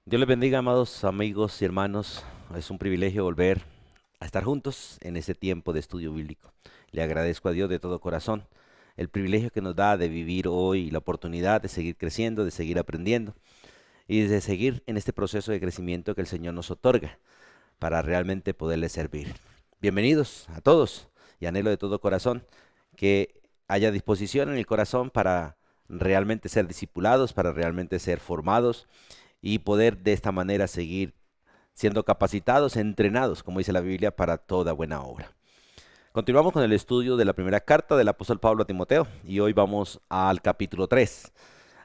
Dios les bendiga, amados amigos y hermanos. Es un privilegio volver a estar juntos en este tiempo de estudio bíblico. Le agradezco a Dios de todo corazón el privilegio que nos da de vivir hoy, la oportunidad de seguir creciendo, de seguir aprendiendo y de seguir en este proceso de crecimiento que el Señor nos otorga para realmente poderle servir. Bienvenidos a todos y anhelo de todo corazón que haya disposición en el corazón para realmente ser discipulados, para realmente ser formados y poder de esta manera seguir siendo capacitados, entrenados, como dice la Biblia, para toda buena obra. Continuamos con el estudio de la primera carta del apóstol Pablo a Timoteo y hoy vamos al capítulo 3.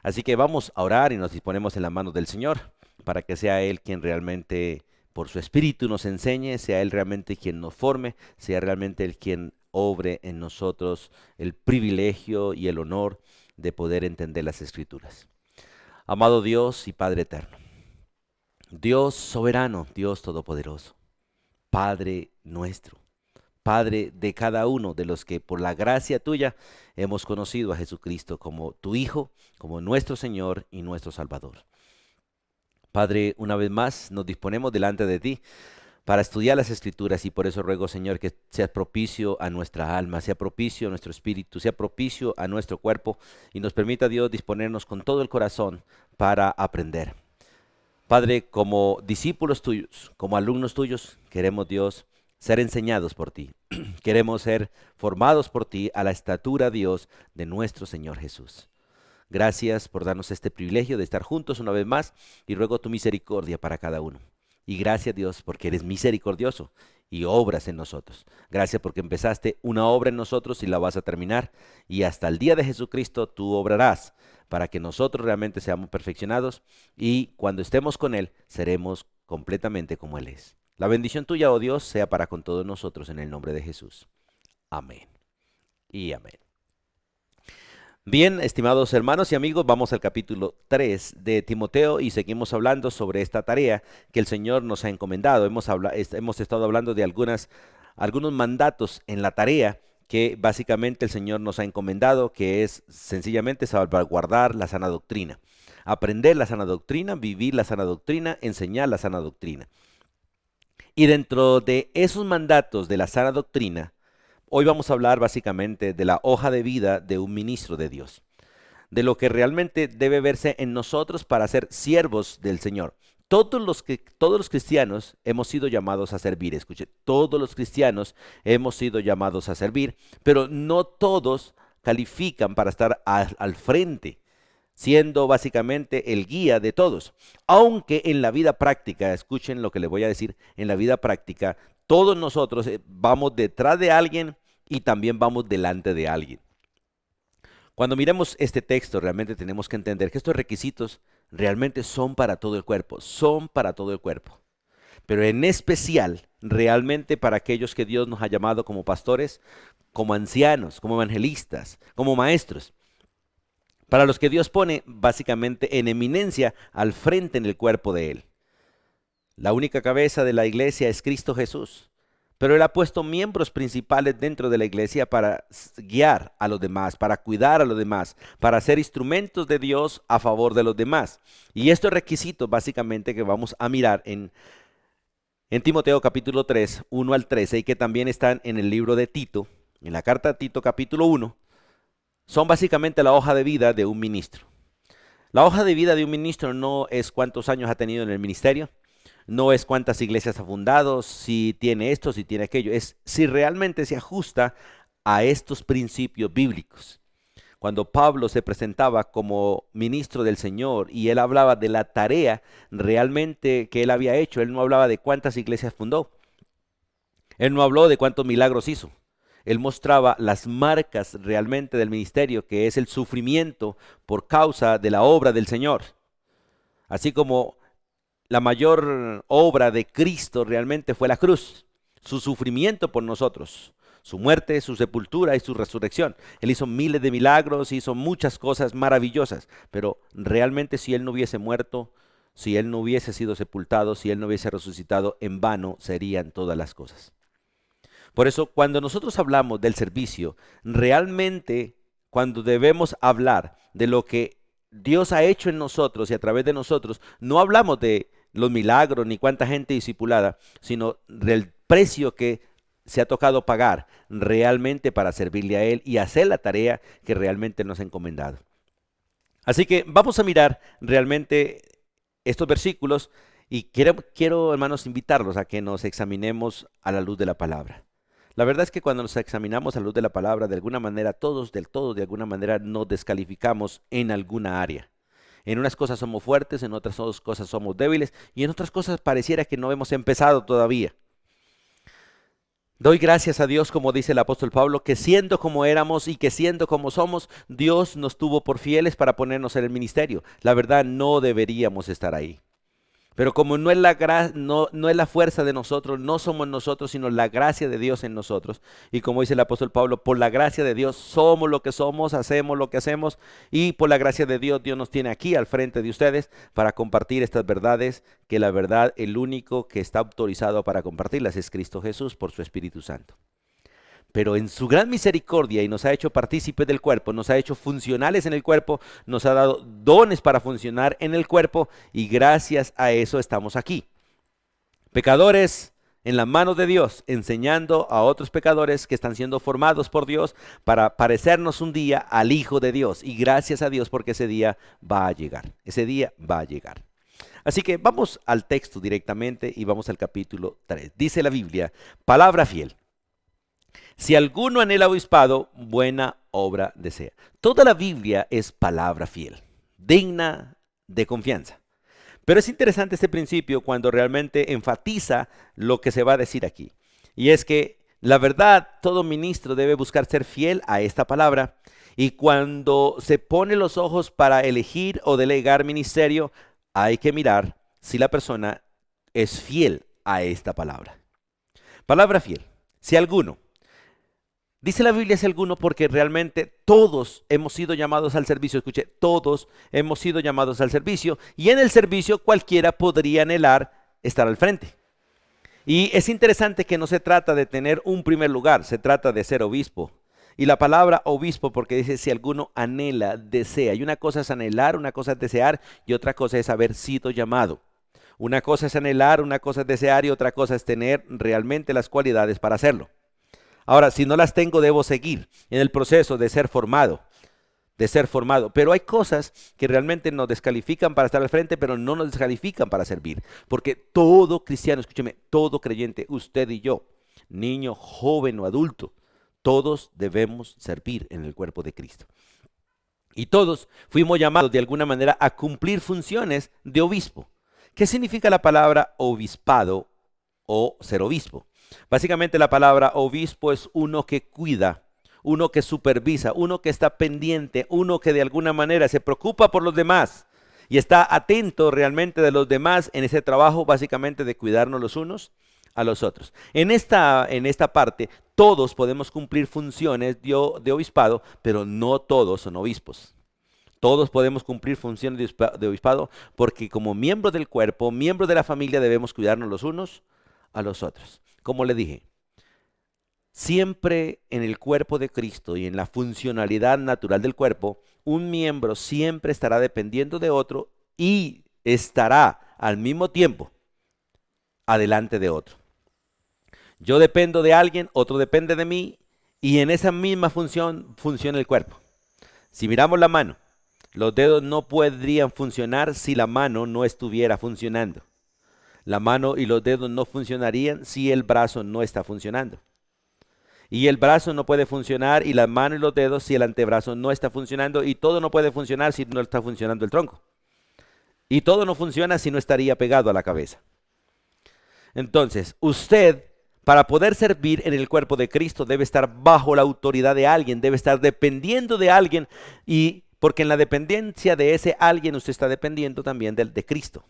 Así que vamos a orar y nos disponemos en las manos del Señor para que sea Él quien realmente por su espíritu nos enseñe, sea Él realmente quien nos forme, sea realmente Él quien obre en nosotros el privilegio y el honor de poder entender las Escrituras. Amado Dios y Padre eterno, Dios soberano, Dios todopoderoso, Padre nuestro, Padre de cada uno de los que por la gracia tuya hemos conocido a Jesucristo como tu Hijo, como nuestro Señor y nuestro Salvador. Padre, una vez más nos disponemos delante de ti para estudiar las Escrituras y por eso ruego, Señor, que seas propicio a nuestra alma, sea propicio a nuestro espíritu, sea propicio a nuestro cuerpo y nos permita, Dios, disponernos con todo el corazón para aprender. Padre, como discípulos tuyos, como alumnos tuyos, queremos, Dios, ser enseñados por ti. Queremos ser formados por ti a la estatura, Dios, de nuestro Señor Jesús. Gracias por darnos este privilegio de estar juntos una vez más y ruego tu misericordia para cada uno. Y gracias, Dios, porque eres misericordioso y obras en nosotros. Gracias porque empezaste una obra en nosotros y la vas a terminar. Y hasta el día de Jesucristo tú obrarás para que nosotros realmente seamos perfeccionados y cuando estemos con Él seremos completamente como Él es. La bendición tuya, oh Dios, sea para con todos nosotros en el nombre de Jesús. Amén y amén. Bien, estimados hermanos y amigos, vamos al capítulo 3 de Timoteo y seguimos hablando sobre esta tarea que el Señor nos ha encomendado. Hemos estado hablando de algunos mandatos en la tarea que básicamente el Señor nos ha encomendado, que es sencillamente salvaguardar la sana doctrina, aprender la sana doctrina, vivir la sana doctrina, enseñar la sana doctrina. Y dentro de esos mandatos de la sana doctrina, hoy vamos a hablar básicamente de la hoja de vida de un ministro de Dios, de lo que realmente debe verse en nosotros para ser siervos del Señor. Todos los cristianos hemos sido llamados a servir, escuche, todos los cristianos hemos sido llamados a servir, pero no todos califican para estar al frente, siendo básicamente el guía de todos. Aunque en la vida práctica, escuchen lo que les voy a decir, en la vida práctica, todos nosotros vamos detrás de alguien y también vamos delante de alguien. Cuando miremos este texto, realmente tenemos que entender que estos requisitos realmente son para todo el cuerpo, son para todo el cuerpo. Pero en especial, realmente para aquellos que Dios nos ha llamado como pastores, como ancianos, como evangelistas, como maestros. Para los que Dios pone básicamente en eminencia al frente en el cuerpo de Él. La única cabeza de la iglesia es Cristo Jesús. Pero Él ha puesto miembros principales dentro de la iglesia para guiar a los demás, para cuidar a los demás, para ser instrumentos de Dios a favor de los demás. Y estos requisitos básicamente que vamos a mirar en Timoteo capítulo 3, 1 al 13, y que también están en el libro de Tito, en la carta de Tito capítulo 1, son básicamente la hoja de vida de un ministro. La hoja de vida de un ministro no es cuántos años ha tenido en el ministerio, no es cuántas iglesias ha fundado, si tiene esto, si tiene aquello, es si realmente se ajusta a estos principios bíblicos. Cuando Pablo se presentaba como ministro del Señor y él hablaba de la tarea realmente que él había hecho, él no hablaba de cuántas iglesias fundó, él no habló de cuántos milagros hizo, él mostraba las marcas realmente del ministerio, que es el sufrimiento por causa de la obra del Señor. Así como la mayor obra de Cristo realmente fue la cruz, su sufrimiento por nosotros, su muerte, su sepultura y su resurrección. Él hizo miles de milagros, hizo muchas cosas maravillosas, pero realmente si Él no hubiese muerto, si Él no hubiese sido sepultado, si Él no hubiese resucitado, en vano serían todas las cosas. Por eso, cuando nosotros hablamos del servicio, realmente cuando debemos hablar de lo que Dios ha hecho en nosotros y a través de nosotros, no hablamos de los milagros ni cuánta gente discipulada, sino del precio que se ha tocado pagar realmente para servirle a Él y hacer la tarea que realmente nos ha encomendado. Así que vamos a mirar realmente estos versículos y quiero, hermanos, invitarlos a que nos examinemos a la luz de la palabra. La verdad es que cuando nos examinamos a la luz de la palabra, de alguna manera, todos, del todo, de alguna manera, nos descalificamos en alguna área. En unas cosas somos fuertes, en otras cosas somos débiles y en otras cosas pareciera que no hemos empezado todavía. Doy gracias a Dios, como dice el apóstol Pablo, que siendo como éramos y que siendo como somos, Dios nos tuvo por fieles para ponernos en el ministerio. La verdad, no deberíamos estar ahí. Pero como no es no es la fuerza de nosotros, no somos nosotros, sino la gracia de Dios en nosotros. Y como dice el apóstol Pablo, por la gracia de Dios somos lo que somos, hacemos lo que hacemos. Y por la gracia de Dios, Dios nos tiene aquí al frente de ustedes para compartir estas verdades, que la verdad, el único que está autorizado para compartirlas es Cristo Jesús por su Espíritu Santo. Pero en su gran misericordia y nos ha hecho partícipes del cuerpo, nos ha hecho funcionales en el cuerpo, nos ha dado dones para funcionar en el cuerpo y gracias a eso estamos aquí. Pecadores en las manos de Dios, enseñando a otros pecadores que están siendo formados por Dios para parecernos un día al Hijo de Dios. Y gracias a Dios porque ese día va a llegar, ese día va a llegar. Así que vamos al texto directamente y vamos al capítulo 3. Dice la Biblia, palabra fiel. Si alguno anhela obispado, buena obra desea. Toda la Biblia es palabra fiel, digna de confianza. Pero es interesante este principio cuando realmente enfatiza lo que se va a decir aquí. Y es que la verdad, todo ministro debe buscar ser fiel a esta palabra. Y cuando se pone los ojos para elegir o delegar ministerio, hay que mirar si la persona es fiel a esta palabra. Palabra fiel. Si alguno. Dice la Biblia si alguno porque realmente todos hemos sido llamados al servicio. Escuche, todos hemos sido llamados al servicio y en el servicio cualquiera podría anhelar estar al frente. Y es interesante que no se trata de tener un primer lugar, se trata de ser obispo. Y la palabra obispo porque dice si alguno anhela, desea. Y una cosa es anhelar, una cosa es desear y otra cosa es haber sido llamado. Una cosa es anhelar, una cosa es desear y otra cosa es tener realmente las cualidades para hacerlo. Ahora, si no las tengo, debo seguir en el proceso de ser formado, Pero hay cosas que realmente nos descalifican para estar al frente, pero no nos descalifican para servir. Porque todo cristiano, escúcheme, todo creyente, usted y yo, niño, joven o adulto, todos debemos servir en el cuerpo de Cristo. Y todos fuimos llamados de alguna manera a cumplir funciones de obispo. ¿Qué significa la palabra obispado o ser obispo? Básicamente la palabra obispo es uno que cuida, uno que supervisa, uno que está pendiente, uno que de alguna manera se preocupa por los demás y está atento realmente de los demás en ese trabajo básicamente de cuidarnos los unos a los otros. En esta parte todos podemos cumplir funciones de obispado, pero no todos son obispos. Todos podemos cumplir funciones de obispado porque como miembros del cuerpo, miembros de la familia debemos cuidarnos los unos a los otros. Como le dije, siempre en el cuerpo de Cristo y en la funcionalidad natural del cuerpo, un miembro siempre estará dependiendo de otro y estará al mismo tiempo adelante de otro. Yo dependo de alguien, otro depende de mí y en esa misma función funciona el cuerpo. Si miramos la mano, los dedos no podrían funcionar si la mano no estuviera funcionando. La mano y los dedos no funcionarían si el brazo no está funcionando. Y el brazo no puede funcionar y la mano y los dedos si el antebrazo no está funcionando y todo no puede funcionar si no está funcionando el tronco. Y todo no funciona si no estaría pegado a la cabeza. Entonces, usted, para poder servir en el cuerpo de Cristo, debe estar bajo la autoridad de alguien, debe estar dependiendo de alguien y porque en la dependencia de ese alguien usted está dependiendo también de Cristo.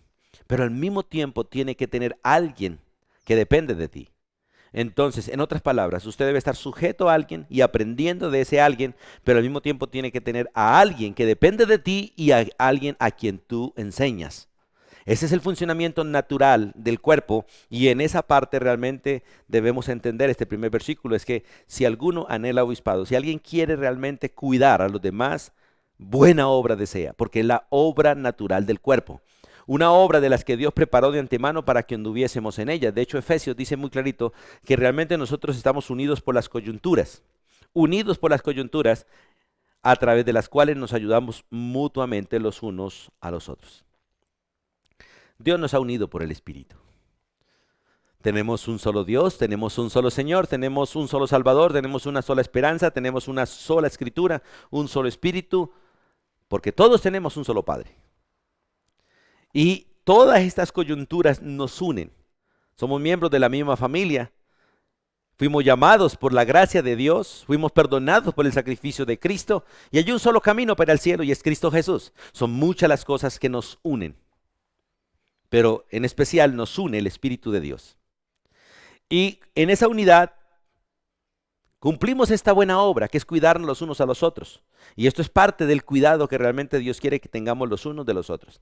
Pero al mismo tiempo tiene que tener alguien que depende de ti. Entonces, en otras palabras, usted debe estar sujeto a alguien y aprendiendo de ese alguien, pero al mismo tiempo tiene que tener a alguien que depende de ti y a alguien a quien tú enseñas. Ese es el funcionamiento natural del cuerpo y en esa parte realmente debemos entender este primer versículo, es que si alguno anhela obispado, si alguien quiere realmente cuidar a los demás, buena obra desea, porque es la obra natural del cuerpo. Una obra de las que Dios preparó de antemano para que anduviésemos en ella. De hecho, Efesios dice muy clarito que realmente nosotros estamos unidos por las coyunturas. Unidos por las coyunturas a través de las cuales nos ayudamos mutuamente los unos a los otros. Dios nos ha unido por el Espíritu. Tenemos un solo Dios, tenemos un solo Señor, tenemos un solo Salvador, tenemos una sola esperanza, tenemos una sola Escritura, un solo Espíritu, porque todos tenemos un solo Padre. Y todas estas coyunturas nos unen. Somos miembros de la misma familia. Fuimos llamados por la gracia de Dios, fuimos perdonados por el sacrificio de Cristo y hay un solo camino para el cielo y es Cristo Jesús. Son muchas las cosas que nos unen, pero en especial nos une el Espíritu de Dios. Y en esa unidad cumplimos esta buena obra que es cuidarnos los unos a los otros. Y esto es parte del cuidado que realmente Dios quiere que tengamos los unos de los otros.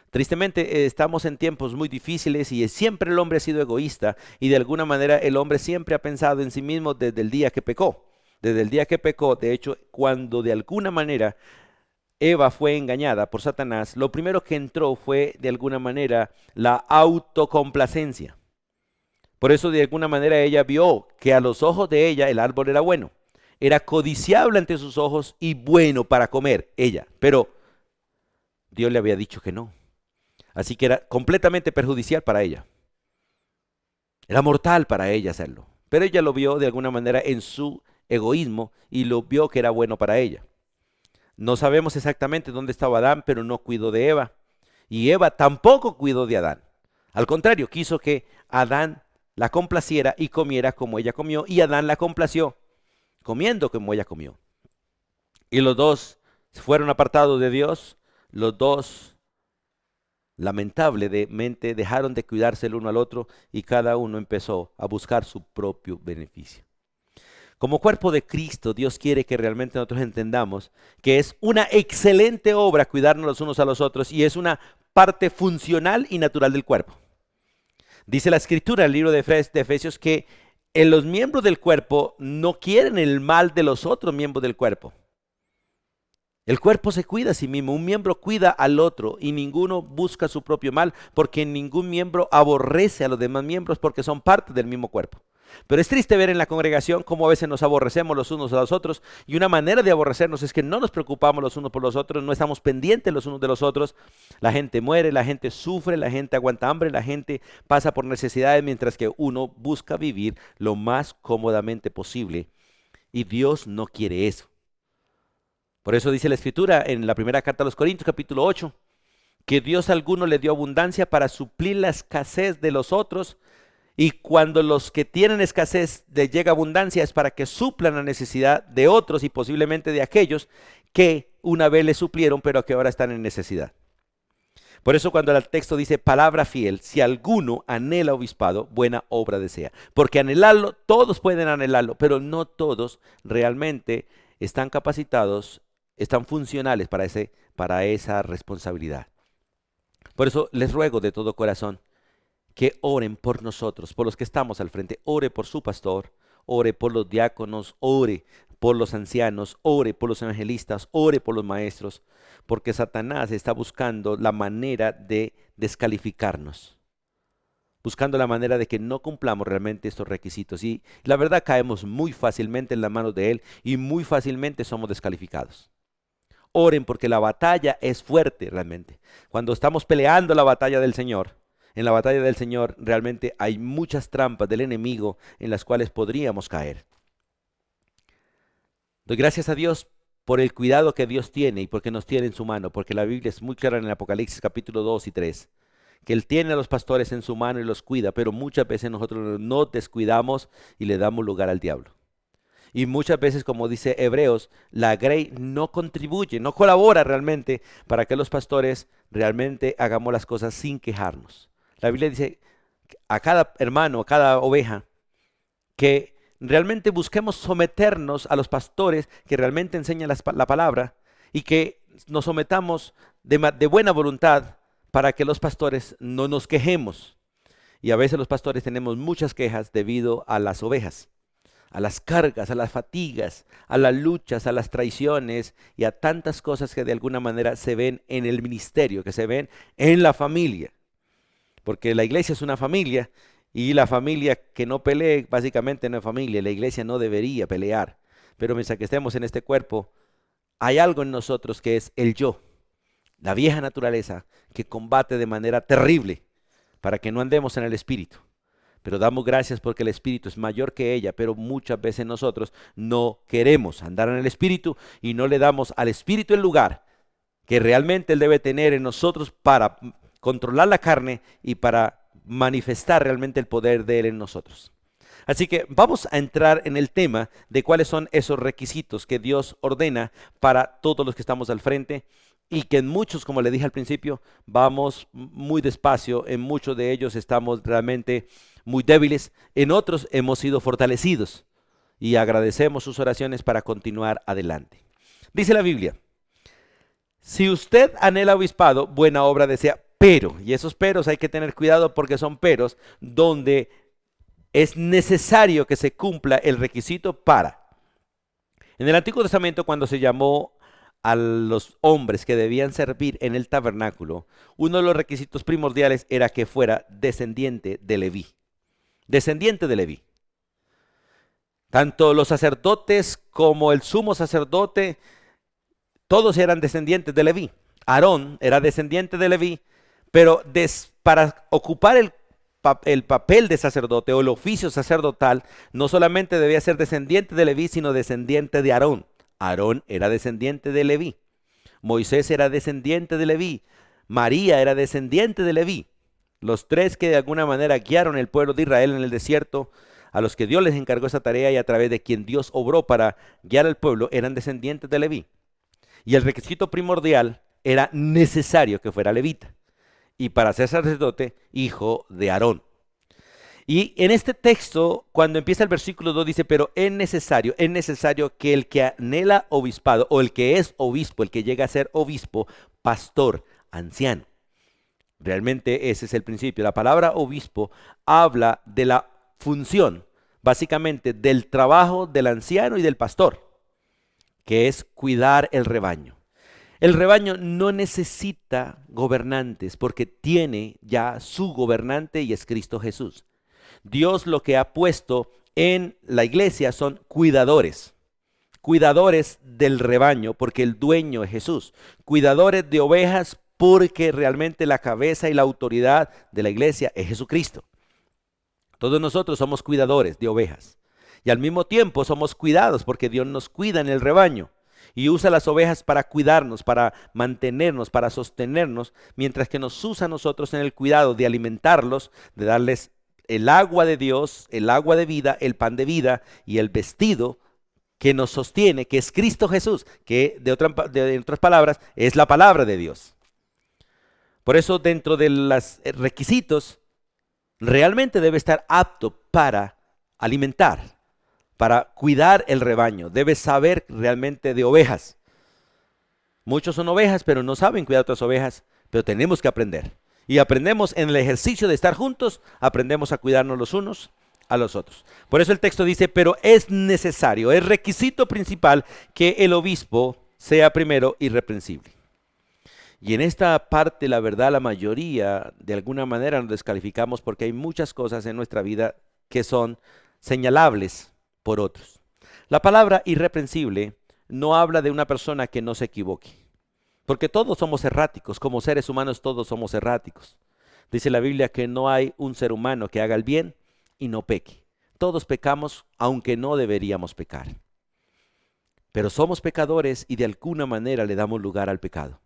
Tristemente estamos en tiempos muy difíciles y siempre el hombre ha sido egoísta y de alguna manera el hombre siempre ha pensado en sí mismo desde el día que pecó. Desde el día que pecó, de hecho, cuando de alguna manera Eva fue engañada por Satanás, lo primero que entró fue de alguna manera la autocomplacencia. Por eso de alguna manera ella vio que a los ojos de ella el árbol era bueno. Era codiciable ante sus ojos y bueno para comer ella. Pero Dios le había dicho que no. Así que era completamente perjudicial para ella. Era mortal para ella hacerlo. Pero ella lo vio de alguna manera en su egoísmo y lo vio que era bueno para ella. No sabemos exactamente dónde estaba Adán, pero no cuidó de Eva. Y Eva tampoco cuidó de Adán. Al contrario, quiso que Adán la complaciera y comiera como ella comió, y Adán la complació comiendo como ella comió. Y los dos fueron apartados de Dios, los dos lamentablemente dejaron de cuidarse el uno al otro y cada uno empezó a buscar su propio beneficio. Como cuerpo de Cristo, Dios quiere que realmente nosotros entendamos que es una excelente obra cuidarnos los unos a los otros y es una parte funcional y natural del cuerpo. Dice la Escritura en el libro de Efesios que los miembros del cuerpo no quieren el mal de los otros miembros del cuerpo. El cuerpo se cuida a sí mismo, un miembro cuida al otro y ninguno busca su propio mal porque ningún miembro aborrece a los demás miembros porque son parte del mismo cuerpo. Pero es triste ver en la congregación cómo a veces nos aborrecemos los unos a los otros y una manera de aborrecernos es que no nos preocupamos los unos por los otros, no estamos pendientes los unos de los otros. La gente muere, la gente sufre, la gente aguanta hambre, la gente pasa por necesidades mientras que uno busca vivir lo más cómodamente posible y Dios no quiere eso. Por eso dice la Escritura en la primera carta a los Corintios capítulo 8 que Dios a alguno le dio abundancia para suplir la escasez de los otros. Y cuando los que tienen escasez les llega abundancia es para que suplan la necesidad de otros y posiblemente de aquellos que una vez les suplieron pero que ahora están en necesidad. Por eso cuando el texto dice palabra fiel, si alguno anhela obispado, buena obra desea. Porque anhelarlo, todos pueden anhelarlo, pero no todos realmente están capacitados, están funcionales para esa responsabilidad. Por eso les ruego de todo corazón que oren por nosotros, por los que estamos al frente. Ore por su pastor, ore por los diáconos, ore por los ancianos, ore por los evangelistas, ore por los maestros, porque Satanás está buscando la manera de descalificarnos, buscando la manera de que no cumplamos realmente estos requisitos. Y la verdad caemos muy fácilmente en las manos de él y muy fácilmente somos descalificados. Oren porque la batalla es fuerte realmente. Cuando estamos peleando la batalla del Señor, en la batalla del Señor realmente hay muchas trampas del enemigo en las cuales podríamos caer. Doy gracias a Dios por el cuidado que Dios tiene y porque nos tiene en su mano, porque la Biblia es muy clara en el Apocalipsis capítulo 2 y 3, que Él tiene a los pastores en su mano y los cuida, pero muchas veces nosotros nos descuidamos y le damos lugar al diablo. Y muchas veces, como dice Hebreos, la grey no contribuye, no colabora realmente para que los pastores realmente hagamos las cosas sin quejarnos. La Biblia dice a cada hermano, a cada oveja, que realmente busquemos someternos a los pastores que realmente enseñan la palabra y que nos sometamos de buena voluntad para que los pastores no nos quejemos. Y a veces los pastores tenemos muchas quejas debido a las ovejas. a las cargas, a las fatigas, a las luchas, a las traiciones y a tantas cosas que de alguna manera se ven en el ministerio, que se ven en la familia. Porque la iglesia es una familia y la familia que no pelee básicamente no es familia. La iglesia no debería pelear. Pero mientras que estemos en este cuerpo, hay algo en nosotros que es el yo, la vieja naturaleza que combate de manera terrible para que no andemos en el espíritu. Pero damos gracias porque el espíritu es mayor que ella, pero muchas veces nosotros no queremos andar en el espíritu y no le damos al espíritu el lugar que realmente él debe tener en nosotros para controlar la carne y para manifestar realmente el poder de él en nosotros. Así que vamos a entrar en el tema de cuáles son esos requisitos que Dios ordena para todos los que estamos al frente y que en muchos, como le dije al principio, vamos muy despacio, en muchos de ellos estamos realmente muy débiles, en otros hemos sido fortalecidos y agradecemos sus oraciones para continuar adelante. Dice la Biblia, si usted anhela obispado, buena obra desea, pero, y esos peros hay que tener cuidado porque son peros donde es necesario que se cumpla el requisito para. En el Antiguo Testamento, cuando se llamó a los hombres que debían servir en el tabernáculo, uno de los requisitos primordiales era que fuera descendiente de Leví. Descendiente de Leví. Tanto los sacerdotes como el sumo sacerdote, todos eran descendientes de Leví. Aarón era descendiente de Leví, pero para ocupar el papel de sacerdote o el oficio sacerdotal, no solamente debía ser descendiente de Leví, sino descendiente de Aarón. Aarón era descendiente de Leví. Moisés era descendiente de Leví. María era descendiente de Leví. Los tres que de alguna manera guiaron el pueblo de Israel en el desierto, a los que Dios les encargó esa tarea y a través de quien Dios obró para guiar al pueblo, eran descendientes de Leví. Y el requisito primordial era necesario que fuera levita. Y para ser sacerdote, hijo de Aarón. Y en este texto, cuando empieza el versículo 2, dice, pero es necesario que el que anhela obispado, o el que es obispo, el que llega a ser obispo, pastor, anciano. Realmente ese es el principio. La palabra obispo habla de la función, básicamente del trabajo del anciano y del pastor, que es cuidar el rebaño. El rebaño no necesita gobernantes porque tiene ya su gobernante y es Cristo Jesús. Dios lo que ha puesto en la iglesia son cuidadores. Cuidadores del rebaño porque el dueño es Jesús. Cuidadores de ovejas porque realmente la cabeza y la autoridad de la iglesia es Jesucristo. Todos nosotros somos cuidadores de ovejas. Y al mismo tiempo somos cuidados porque Dios nos cuida en el rebaño. Y usa las ovejas para cuidarnos, para mantenernos, para sostenernos, mientras que nos usa a nosotros en el cuidado de alimentarlos, de darles el agua de Dios, el agua de vida, el pan de vida y el vestido que nos sostiene, que es Cristo Jesús, que de otras palabras es la palabra de Dios. Por eso dentro de los requisitos, realmente debe estar apto para alimentar, para cuidar el rebaño, debe saber realmente de ovejas. Muchos son ovejas, pero no saben cuidar otras ovejas, pero tenemos que aprender. Y aprendemos en el ejercicio de estar juntos, aprendemos a cuidarnos los unos a los otros. Por eso el texto dice, pero es necesario, es requisito principal que el obispo sea primero irreprensible. Y en esta parte, la verdad, la mayoría de alguna manera nos descalificamos porque hay muchas cosas en nuestra vida que son señalables por otros. La palabra irreprensible no habla de una persona que no se equivoque, porque todos somos erráticos, como seres humanos todos somos erráticos. Dice la Biblia que no hay un ser humano que haga el bien y no peque. Todos pecamos, aunque no deberíamos pecar. Pero somos pecadores y de alguna manera le damos lugar al pecado.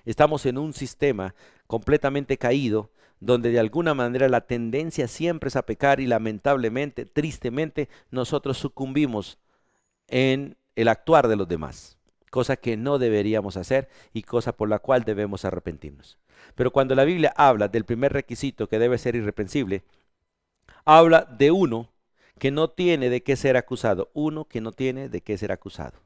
Estamos en un sistema completamente caído, donde de alguna manera la tendencia siempre es a pecar y lamentablemente, tristemente, nosotros sucumbimos en el actuar de los demás, cosa que no deberíamos hacer y cosa por la cual debemos arrepentirnos. Pero cuando la Biblia habla del primer requisito que debe ser irreprensible, habla de uno que no tiene de qué ser acusado, uno que no tiene de qué ser acusado.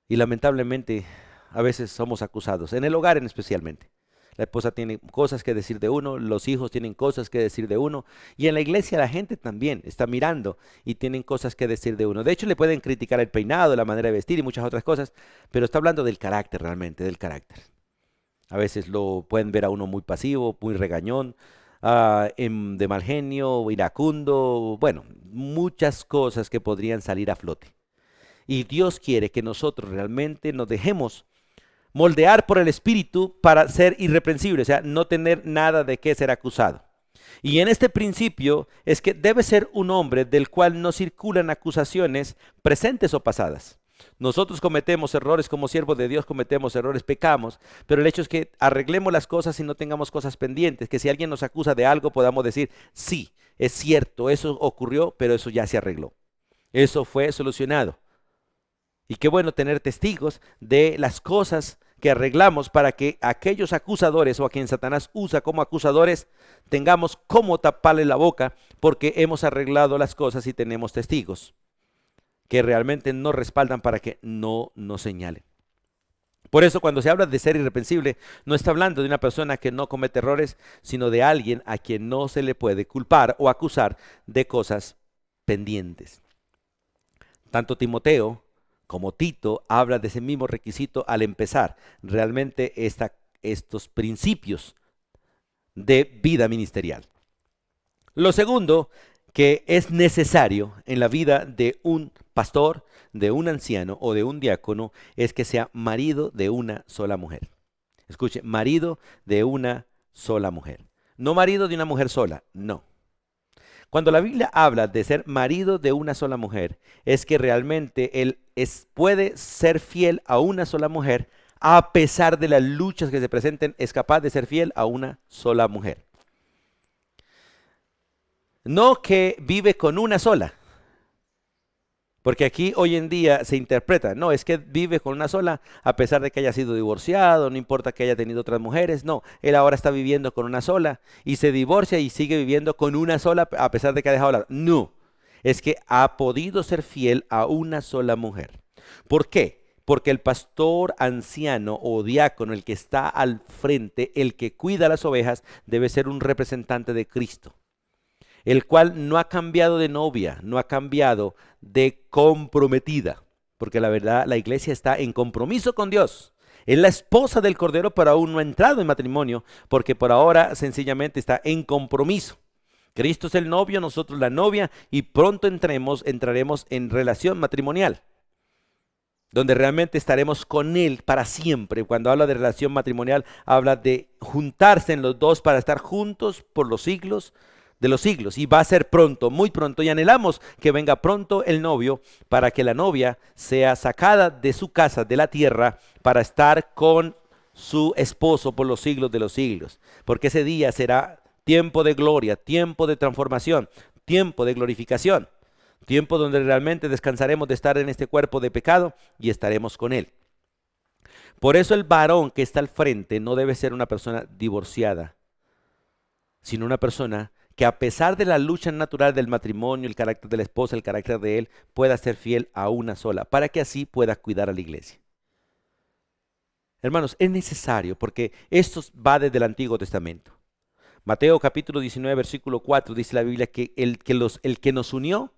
Y lamentablemente a veces somos acusados, en el hogar especialmente. La esposa tiene cosas que decir de uno, los hijos tienen cosas que decir de uno, y en la iglesia la gente también está mirando y tienen cosas que decir de uno. De hecho, le pueden criticar el peinado, la manera de vestir y muchas otras cosas, pero está hablando del carácter realmente, del carácter. A veces lo pueden ver a uno muy pasivo, muy regañón, de mal genio, iracundo, bueno, muchas cosas que podrían salir a flote. Y Dios quiere que nosotros realmente nos dejemos moldear por el Espíritu para ser irreprensible, o sea, no tener nada de qué ser acusado. Y en este principio es que debe ser un hombre del cual no circulan acusaciones presentes o pasadas. Nosotros cometemos errores como siervos de Dios, cometemos errores, pecamos, pero el hecho es que arreglemos las cosas y no tengamos cosas pendientes, que si alguien nos acusa de algo podamos decir, sí, es cierto, eso ocurrió, pero eso ya se arregló, eso fue solucionado. Y qué bueno tener testigos de las cosas que arreglamos para que aquellos acusadores o a quien Satanás usa como acusadores tengamos cómo taparle la boca porque hemos arreglado las cosas y tenemos testigos que realmente nos respaldan para que no nos señalen. Por eso cuando se habla de ser irreprensible, no está hablando de una persona que no comete errores, sino de alguien a quien no se le puede culpar o acusar de cosas pendientes. Tanto Timoteo como Tito habla de ese mismo requisito al empezar realmente estos principios de vida ministerial. Lo segundo que es necesario en la vida de un pastor, de un anciano o de un diácono es que sea marido de una sola mujer. Escuche, marido de una sola mujer. No marido de una mujer sola, no. Cuando la Biblia habla de ser marido de una sola mujer, es que realmente puede ser fiel a una sola mujer, a pesar de las luchas que se presenten, es capaz de ser fiel a una sola mujer. No que vive con una sola, porque aquí hoy en día se interpreta, no, es que vive con una sola a pesar de que haya sido divorciado, no importa que haya tenido otras mujeres, no, él ahora está viviendo con una sola y se divorcia y sigue viviendo con una sola a pesar de que ha dejado la... No, es que ha podido ser fiel a una sola mujer. ¿Por qué? Porque el pastor anciano o diácono, el que está al frente, el que cuida las ovejas, debe ser un representante de Cristo, el cual no ha cambiado de novia, no ha cambiado de comprometida, porque la verdad la iglesia está en compromiso con Dios. Es la esposa del Cordero, pero aún no ha entrado en matrimonio, porque por ahora sencillamente está en compromiso. Cristo es el novio, nosotros la novia, y pronto entraremos en relación matrimonial, donde realmente estaremos con Él para siempre. Cuando habla de relación matrimonial, habla de juntarse en los dos para estar juntos por los siglos de los siglos, y va a ser pronto, muy pronto, y anhelamos que venga pronto el novio para que la novia sea sacada de su casa, de la tierra, para estar con su esposo por los siglos de los siglos, porque ese día será tiempo de gloria, tiempo de transformación, tiempo de glorificación, tiempo donde realmente descansaremos de estar en este cuerpo de pecado y estaremos con Él. Por eso el varón que está al frente no debe ser una persona divorciada, sino una persona que a pesar de la lucha natural del matrimonio, el carácter de la esposa, el carácter de él, pueda ser fiel a una sola, para que así pueda cuidar a la iglesia. Hermanos, es necesario porque esto va desde el Antiguo Testamento. Mateo capítulo 19, versículo 4, dice la Biblia que el que nos unió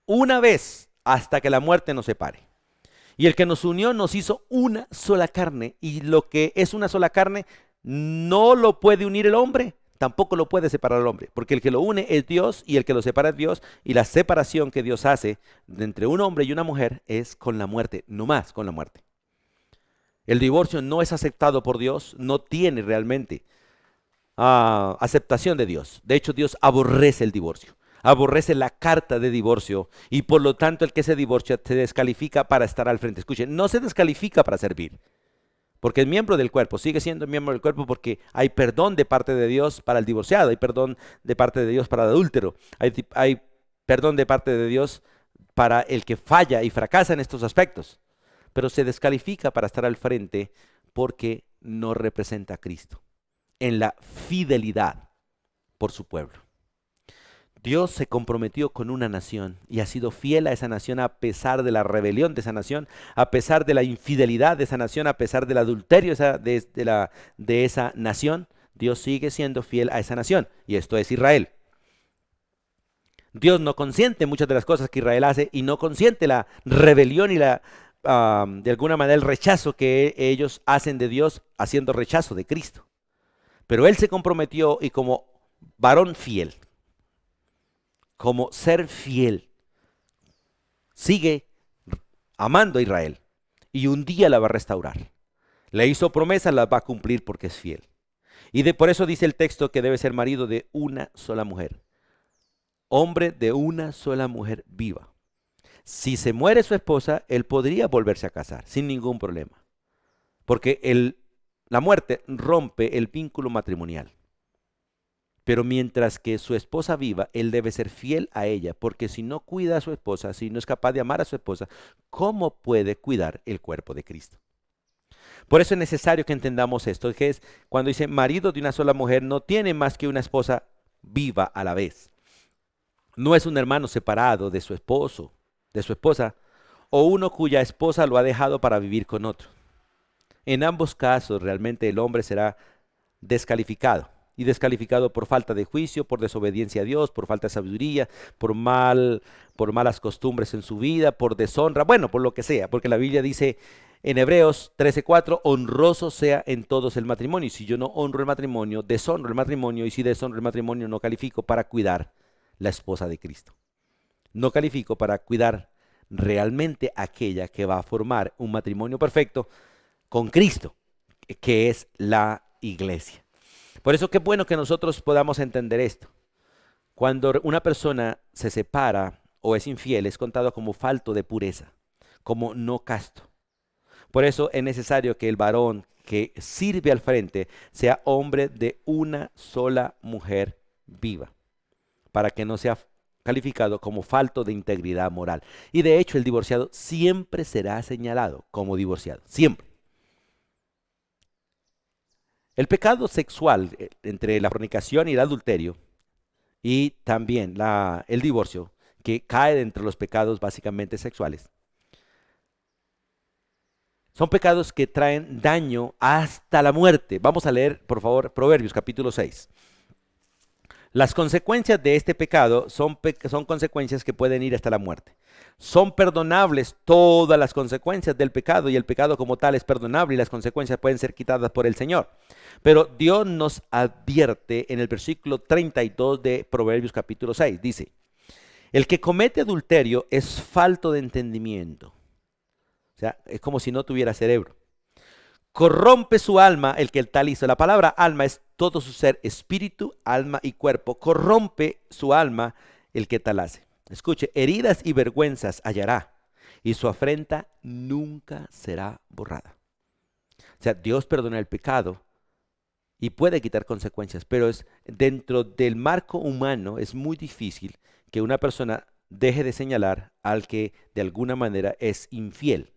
una vez hasta que la muerte nos separe. Y el que nos unió nos hizo una sola carne, y lo que es una sola carne no lo puede unir el hombre, tampoco lo puede separar el hombre, porque el que lo une es Dios y el que lo separa es Dios, y la separación que Dios hace entre un hombre y una mujer es con la muerte, no más con la muerte. El divorcio no es aceptado por Dios, no tiene realmente aceptación de Dios. De hecho, Dios aborrece el divorcio, aborrece la carta de divorcio, y por lo tanto el que se divorcia se descalifica para estar al frente. Escuchen, no se descalifica para servir, porque es miembro del cuerpo, sigue siendo miembro del cuerpo, porque hay perdón de parte de Dios para el divorciado, hay perdón de parte de Dios para el adúltero, hay perdón de parte de Dios para el que falla y fracasa en estos aspectos, pero se descalifica para estar al frente porque no representa a Cristo en la fidelidad por su pueblo. Dios se comprometió con una nación y ha sido fiel a esa nación a pesar de la rebelión de esa nación, a pesar de la infidelidad de esa nación, a pesar del adulterio de esa nación. Dios sigue siendo fiel a esa nación, y esto es Israel. Dios no consiente muchas de las cosas que Israel hace y no consiente la rebelión y de alguna manera el rechazo que ellos hacen de Dios, haciendo rechazo de Cristo. Pero Él se comprometió y como varón fiel, como ser fiel, sigue amando a Israel y un día la va a restaurar. Le hizo promesas, las va a cumplir porque es fiel. Por eso dice el texto que debe ser marido de una sola mujer, hombre de una sola mujer viva. Si se muere su esposa, él podría volverse a casar sin ningún problema, porque la muerte rompe el vínculo matrimonial. Pero mientras que su esposa viva, él debe ser fiel a ella, porque si no cuida a su esposa, si no es capaz de amar a su esposa, ¿cómo puede cuidar el cuerpo de Cristo? Por eso es necesario que entendamos esto, que es cuando dice marido de una sola mujer, no tiene más que una esposa viva a la vez. No es un hermano separado de su esposo, de su esposa, o uno cuya esposa lo ha dejado para vivir con otro. En ambos casos, realmente el hombre será descalificado. Y descalificado por falta de juicio, por desobediencia a Dios, por falta de sabiduría, por malas costumbres en su vida, por deshonra, bueno, por lo que sea, porque la Biblia dice en Hebreos 13:4, honroso sea en todos el matrimonio. Y si yo no honro el matrimonio, deshonro el matrimonio, y si deshonro el matrimonio, no califico para cuidar la esposa de Cristo. No califico para cuidar realmente aquella que va a formar un matrimonio perfecto con Cristo, que es la iglesia. Por eso qué bueno que nosotros podamos entender esto. Cuando una persona se separa o es infiel, es contado como falto de pureza, como no casto. Por eso es necesario que el varón que sirve al frente sea hombre de una sola mujer viva, para que no sea calificado como falto de integridad moral. Y de hecho el divorciado siempre será señalado como divorciado, siempre. El pecado sexual entre la fornicación y el adulterio y también el divorcio, que cae entre los pecados básicamente sexuales, son pecados que traen daño hasta la muerte. Vamos a leer, por favor, Proverbios capítulo 6. Las consecuencias de este pecado son consecuencias que pueden ir hasta la muerte. Son perdonables todas las consecuencias del pecado y el pecado como tal es perdonable y las consecuencias pueden ser quitadas por el Señor. Pero Dios nos advierte en el versículo 32 de Proverbios capítulo 6. Dice, el que comete adulterio es falto de entendimiento. O sea, es como si no tuviera cerebro. Corrompe su alma el que el tal hizo. La palabra alma es todo su ser, espíritu, alma y cuerpo. Corrompe su alma el que tal hace. Escuche, heridas y vergüenzas hallará y su afrenta nunca será borrada. O sea, Dios perdona el pecado y puede quitar consecuencias, pero es dentro del marco humano es muy difícil que una persona deje de señalar al que de alguna manera es infiel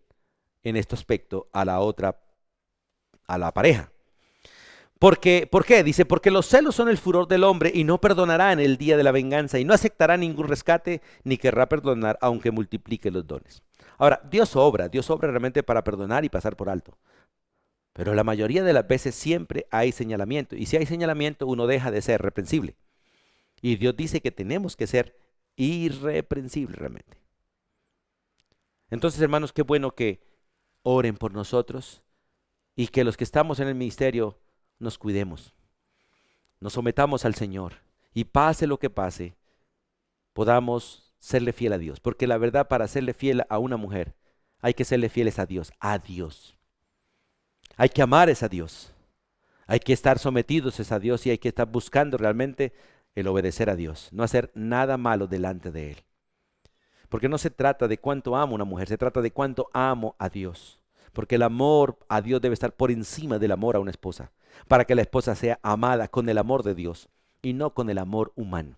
en este aspecto a la pareja. ¿Por qué? Dice, porque los celos son el furor del hombre y no perdonará en el día de la venganza y no aceptará ningún rescate ni querrá perdonar aunque multiplique los dones. Ahora, Dios obra realmente para perdonar y pasar por alto. Pero la mayoría de las veces siempre hay señalamiento. Y si hay señalamiento, uno deja de ser reprensible. Y Dios dice que tenemos que ser irreprensibles realmente. Entonces, hermanos, qué bueno que oren por nosotros y que los que estamos en el ministerio nos cuidemos, nos sometamos al Señor y pase lo que pase, podamos serle fiel a Dios. Porque la verdad, para serle fiel a una mujer, hay que serle fieles a Dios, a Dios. Hay que amar a Dios, hay que estar sometidos a Dios y hay que estar buscando realmente el obedecer a Dios, no hacer nada malo delante de Él. Porque no se trata de cuánto amo a una mujer, se trata de cuánto amo a Dios. Porque el amor a Dios debe estar por encima del amor a una esposa, para que la esposa sea amada con el amor de Dios y no con el amor humano.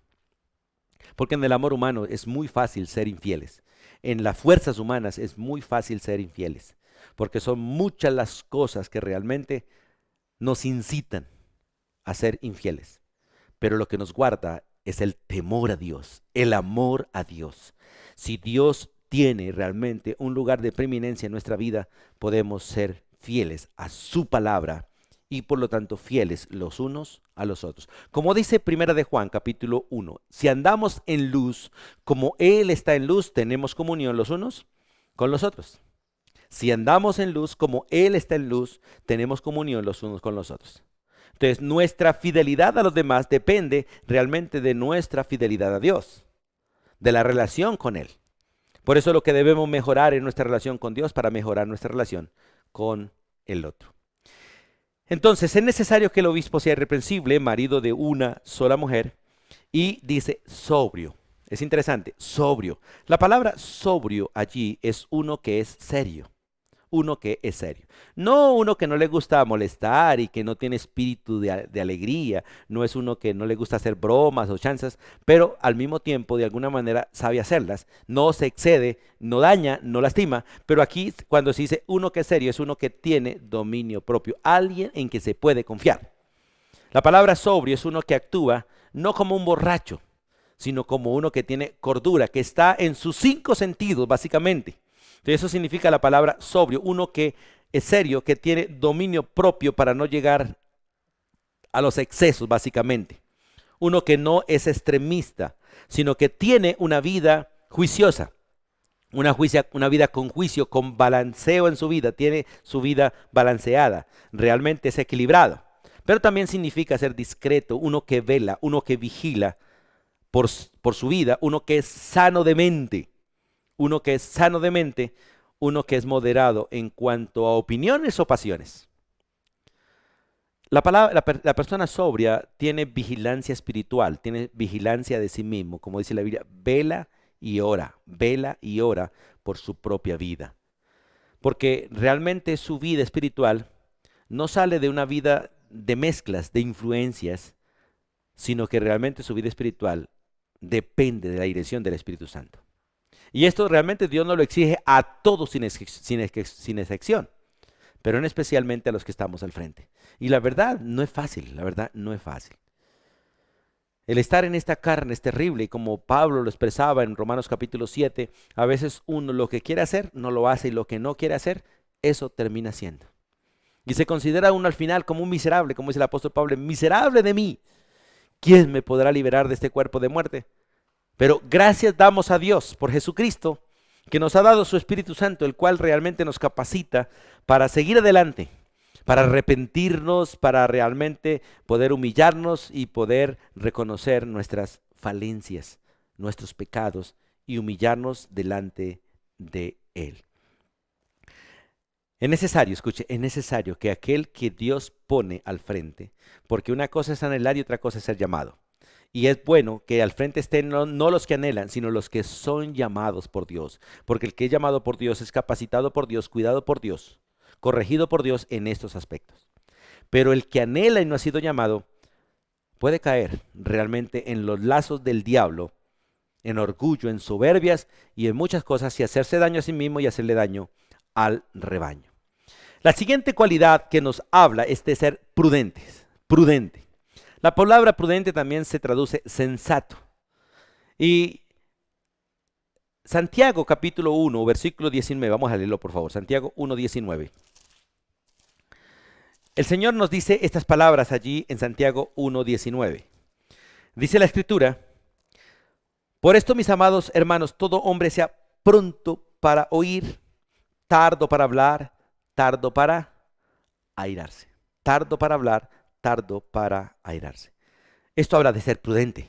Porque en el amor humano es muy fácil ser infieles. En las fuerzas humanas es muy fácil ser infieles, porque son muchas las cosas que realmente nos incitan a ser infieles. Pero lo que nos guarda es el temor a Dios, el amor a Dios. Si Dios tiene realmente un lugar de preeminencia en nuestra vida, podemos ser fieles a su palabra y por lo tanto fieles los unos a los otros. Como dice Primera de Juan, capítulo 1, si andamos en luz, como Él está en luz, tenemos comunión los unos con los otros. Si andamos en luz, como Él está en luz, tenemos comunión los unos con los otros. Entonces, nuestra fidelidad a los demás depende realmente de nuestra fidelidad a Dios, de la relación con Él. Por eso lo que debemos mejorar es nuestra relación con Dios para mejorar nuestra relación con el otro. Entonces, es necesario que el obispo sea irreprensible, marido de una sola mujer, y dice sobrio. Es interesante, sobrio. La palabra sobrio allí es uno que es serio. Uno que es serio. No uno que no le gusta molestar y que no tiene espíritu de alegría. No es uno que no le gusta hacer bromas o chanzas, pero al mismo tiempo de alguna manera sabe hacerlas. No se excede, no daña, no lastima. Pero aquí cuando se dice uno que es serio es uno que tiene dominio propio. Alguien en que se puede confiar. La palabra sobrio es uno que actúa no como un borracho, sino como uno que tiene cordura, que está en sus 5 sentidos básicamente. Entonces eso significa la palabra sobrio, uno que es serio, que tiene dominio propio para no llegar a los excesos básicamente. Uno que no es extremista, sino que tiene una vida juiciosa, una vida con juicio, con balanceo en su vida, tiene su vida balanceada, realmente es equilibrado. Pero también significa ser discreto, uno que vela, uno que vigila por su vida, uno que es sano de mente. Uno que es sano de mente, uno que es moderado en cuanto a opiniones o pasiones. La persona sobria tiene vigilancia espiritual, tiene vigilancia de sí mismo, como dice la Biblia, vela y ora por su propia vida. Porque realmente su vida espiritual no sale de una vida de mezclas, de influencias, sino que realmente su vida espiritual depende de la dirección del Espíritu Santo. Y esto realmente Dios no lo exige a todos sin excepción, pero en especialmente a los que estamos al frente. Y la verdad no es fácil, la verdad no es fácil. El estar en esta carne es terrible y como Pablo lo expresaba en Romanos capítulo 7, a veces uno lo que quiere hacer no lo hace y lo que no quiere hacer, eso termina siendo. Y se considera uno al final como un miserable, como dice el apóstol Pablo, miserable de mí. ¿Quién me podrá liberar de este cuerpo de muerte? Pero gracias damos a Dios por Jesucristo, que nos ha dado su Espíritu Santo, el cual realmente nos capacita para seguir adelante, para arrepentirnos, para realmente poder humillarnos y poder reconocer nuestras falencias, nuestros pecados y humillarnos delante de Él. Es necesario, escuche, es necesario que aquel que Dios pone al frente, porque una cosa es anhelar y otra cosa es ser llamado. Y es bueno que al frente estén no los que anhelan, sino los que son llamados por Dios. Porque el que es llamado por Dios es capacitado por Dios, cuidado por Dios, corregido por Dios en estos aspectos. Pero el que anhela y no ha sido llamado puede caer realmente en los lazos del diablo, en orgullo, en soberbias y en muchas cosas y hacerse daño a sí mismo y hacerle daño al rebaño. La siguiente cualidad que nos habla es de ser prudentes, prudente. La palabra prudente también se traduce sensato. Y Santiago capítulo 1, versículo 19, vamos a leerlo por favor, Santiago 1, 19. El Señor nos dice estas palabras allí en Santiago 1, 19. Dice la Escritura, por esto mis amados hermanos, todo hombre sea pronto para oír, tardo para hablar, tardo para airarse. Tardo para hablar, tardo para airarse. Esto habla de ser prudente,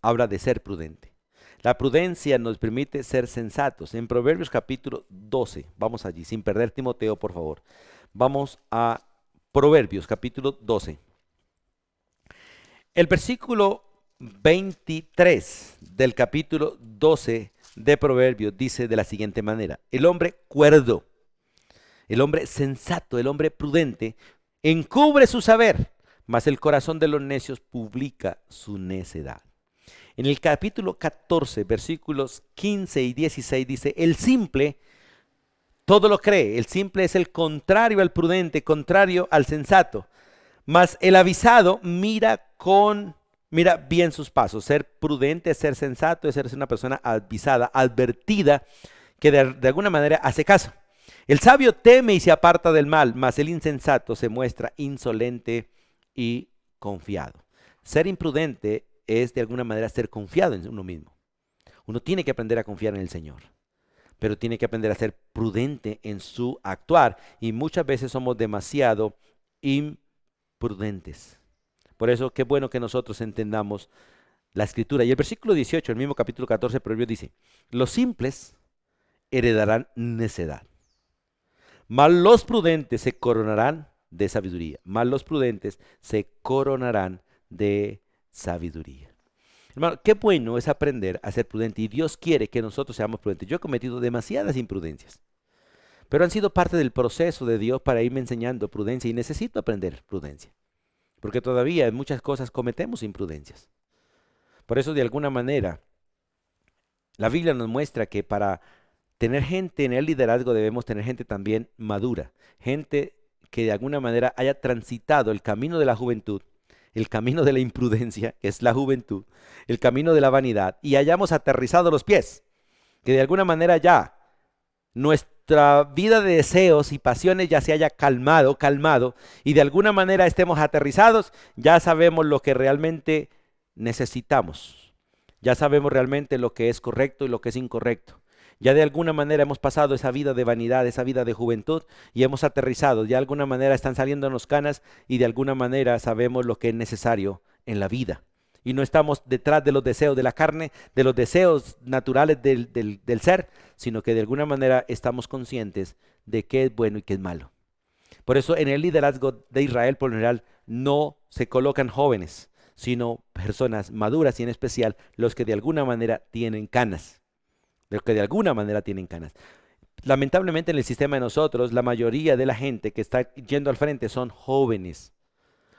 habla de ser prudente. La prudencia nos permite ser sensatos. En Proverbios capítulo 12, vamos allí, sin perder Timoteo, por favor. Vamos a Proverbios capítulo 12. El versículo 23 del capítulo 12 de Proverbios dice de la siguiente manera: el hombre cuerdo, el hombre sensato, el hombre prudente, encubre su saber, mas el corazón de los necios publica su necedad. En el capítulo 14, versículos 15 y 16 dice, el simple todo lo cree. El simple es el contrario al prudente, contrario al sensato. Mas el avisado mira con Mira bien sus pasos. Ser prudente es ser sensato, es ser una persona avisada, advertida, que de alguna manera hace caso. El sabio teme y se aparta del mal, mas el insensato se muestra insolente y confiado. Ser imprudente es de alguna manera ser confiado en uno mismo. Uno tiene que aprender a confiar en el Señor, pero tiene que aprender a ser prudente en su actuar. Y muchas veces somos demasiado imprudentes. Por eso, qué bueno que nosotros entendamos la escritura. Y el versículo 18, el mismo capítulo 14 de Proverbios dice, los simples heredarán necedad, mas los prudentes se coronarán de sabiduría. Mas los prudentes se coronarán de sabiduría. Hermano, qué bueno es aprender a ser prudente y Dios quiere que nosotros seamos prudentes. Yo he cometido demasiadas imprudencias, pero han sido parte del proceso de Dios para irme enseñando prudencia y necesito aprender prudencia, porque todavía en muchas cosas cometemos imprudencias. Por eso, de alguna manera, la Biblia nos muestra que para tener gente en el liderazgo debemos tener gente también madura, gente que de alguna manera haya transitado el camino de la juventud, el camino de la imprudencia, que es la juventud, el camino de la vanidad, y hayamos aterrizado los pies, que de alguna manera ya nuestra vida de deseos y pasiones ya se haya calmado, y de alguna manera estemos aterrizados, ya sabemos lo que realmente necesitamos, ya sabemos realmente lo que es correcto y lo que es incorrecto. Ya de alguna manera hemos pasado esa vida de vanidad, esa vida de juventud y hemos aterrizado. Ya de alguna manera están saliéndonos canas y de alguna manera sabemos lo que es necesario en la vida. Y no estamos detrás de los deseos de la carne, de los deseos naturales del ser, sino que de alguna manera estamos conscientes de qué es bueno y qué es malo. Por eso en el liderazgo de Israel, por lo general, no se colocan jóvenes, sino personas maduras y en especial los que de alguna manera tienen canas. De que de alguna manera tienen canas. Lamentablemente en el sistema de nosotros, la mayoría de la gente que está yendo al frente son jóvenes,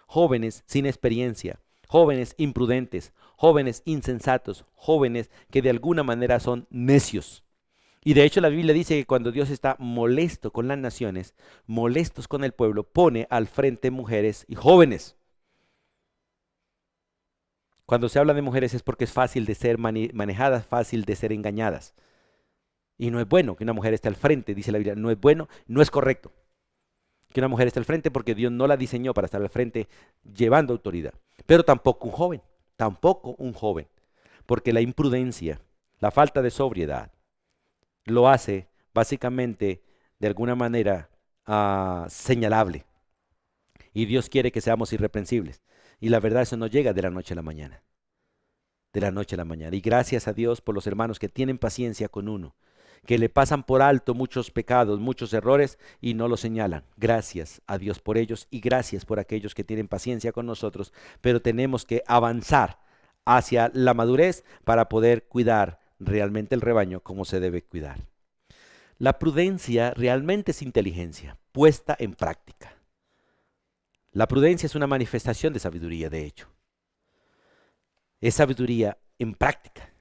jóvenes sin experiencia, jóvenes imprudentes, jóvenes insensatos, jóvenes que de alguna manera son necios. Y de hecho la Biblia dice que cuando Dios está molesto con las naciones, molestos con el pueblo, pone al frente mujeres y jóvenes. Cuando se habla de mujeres es porque es fácil de ser manejadas, fácil de ser engañadas. Y no es bueno que una mujer esté al frente, dice la Biblia, no es bueno, no es correcto que una mujer esté al frente porque Dios no la diseñó para estar al frente llevando autoridad. Pero tampoco un joven, porque la imprudencia, la falta de sobriedad, lo hace básicamente de alguna manera señalable. Y Dios quiere que seamos irreprensibles. Y la verdad eso no llega de la noche a la mañana. De la noche a la mañana. Y gracias a Dios por los hermanos que tienen paciencia con uno, que le pasan por alto muchos pecados, muchos errores y no los señalan. Gracias a Dios por ellos y gracias por aquellos que tienen paciencia con nosotros, pero tenemos que avanzar hacia la madurez para poder cuidar realmente el rebaño como se debe cuidar. La prudencia realmente es inteligencia puesta en práctica. La prudencia es una manifestación de sabiduría, de hecho. Es sabiduría en práctica.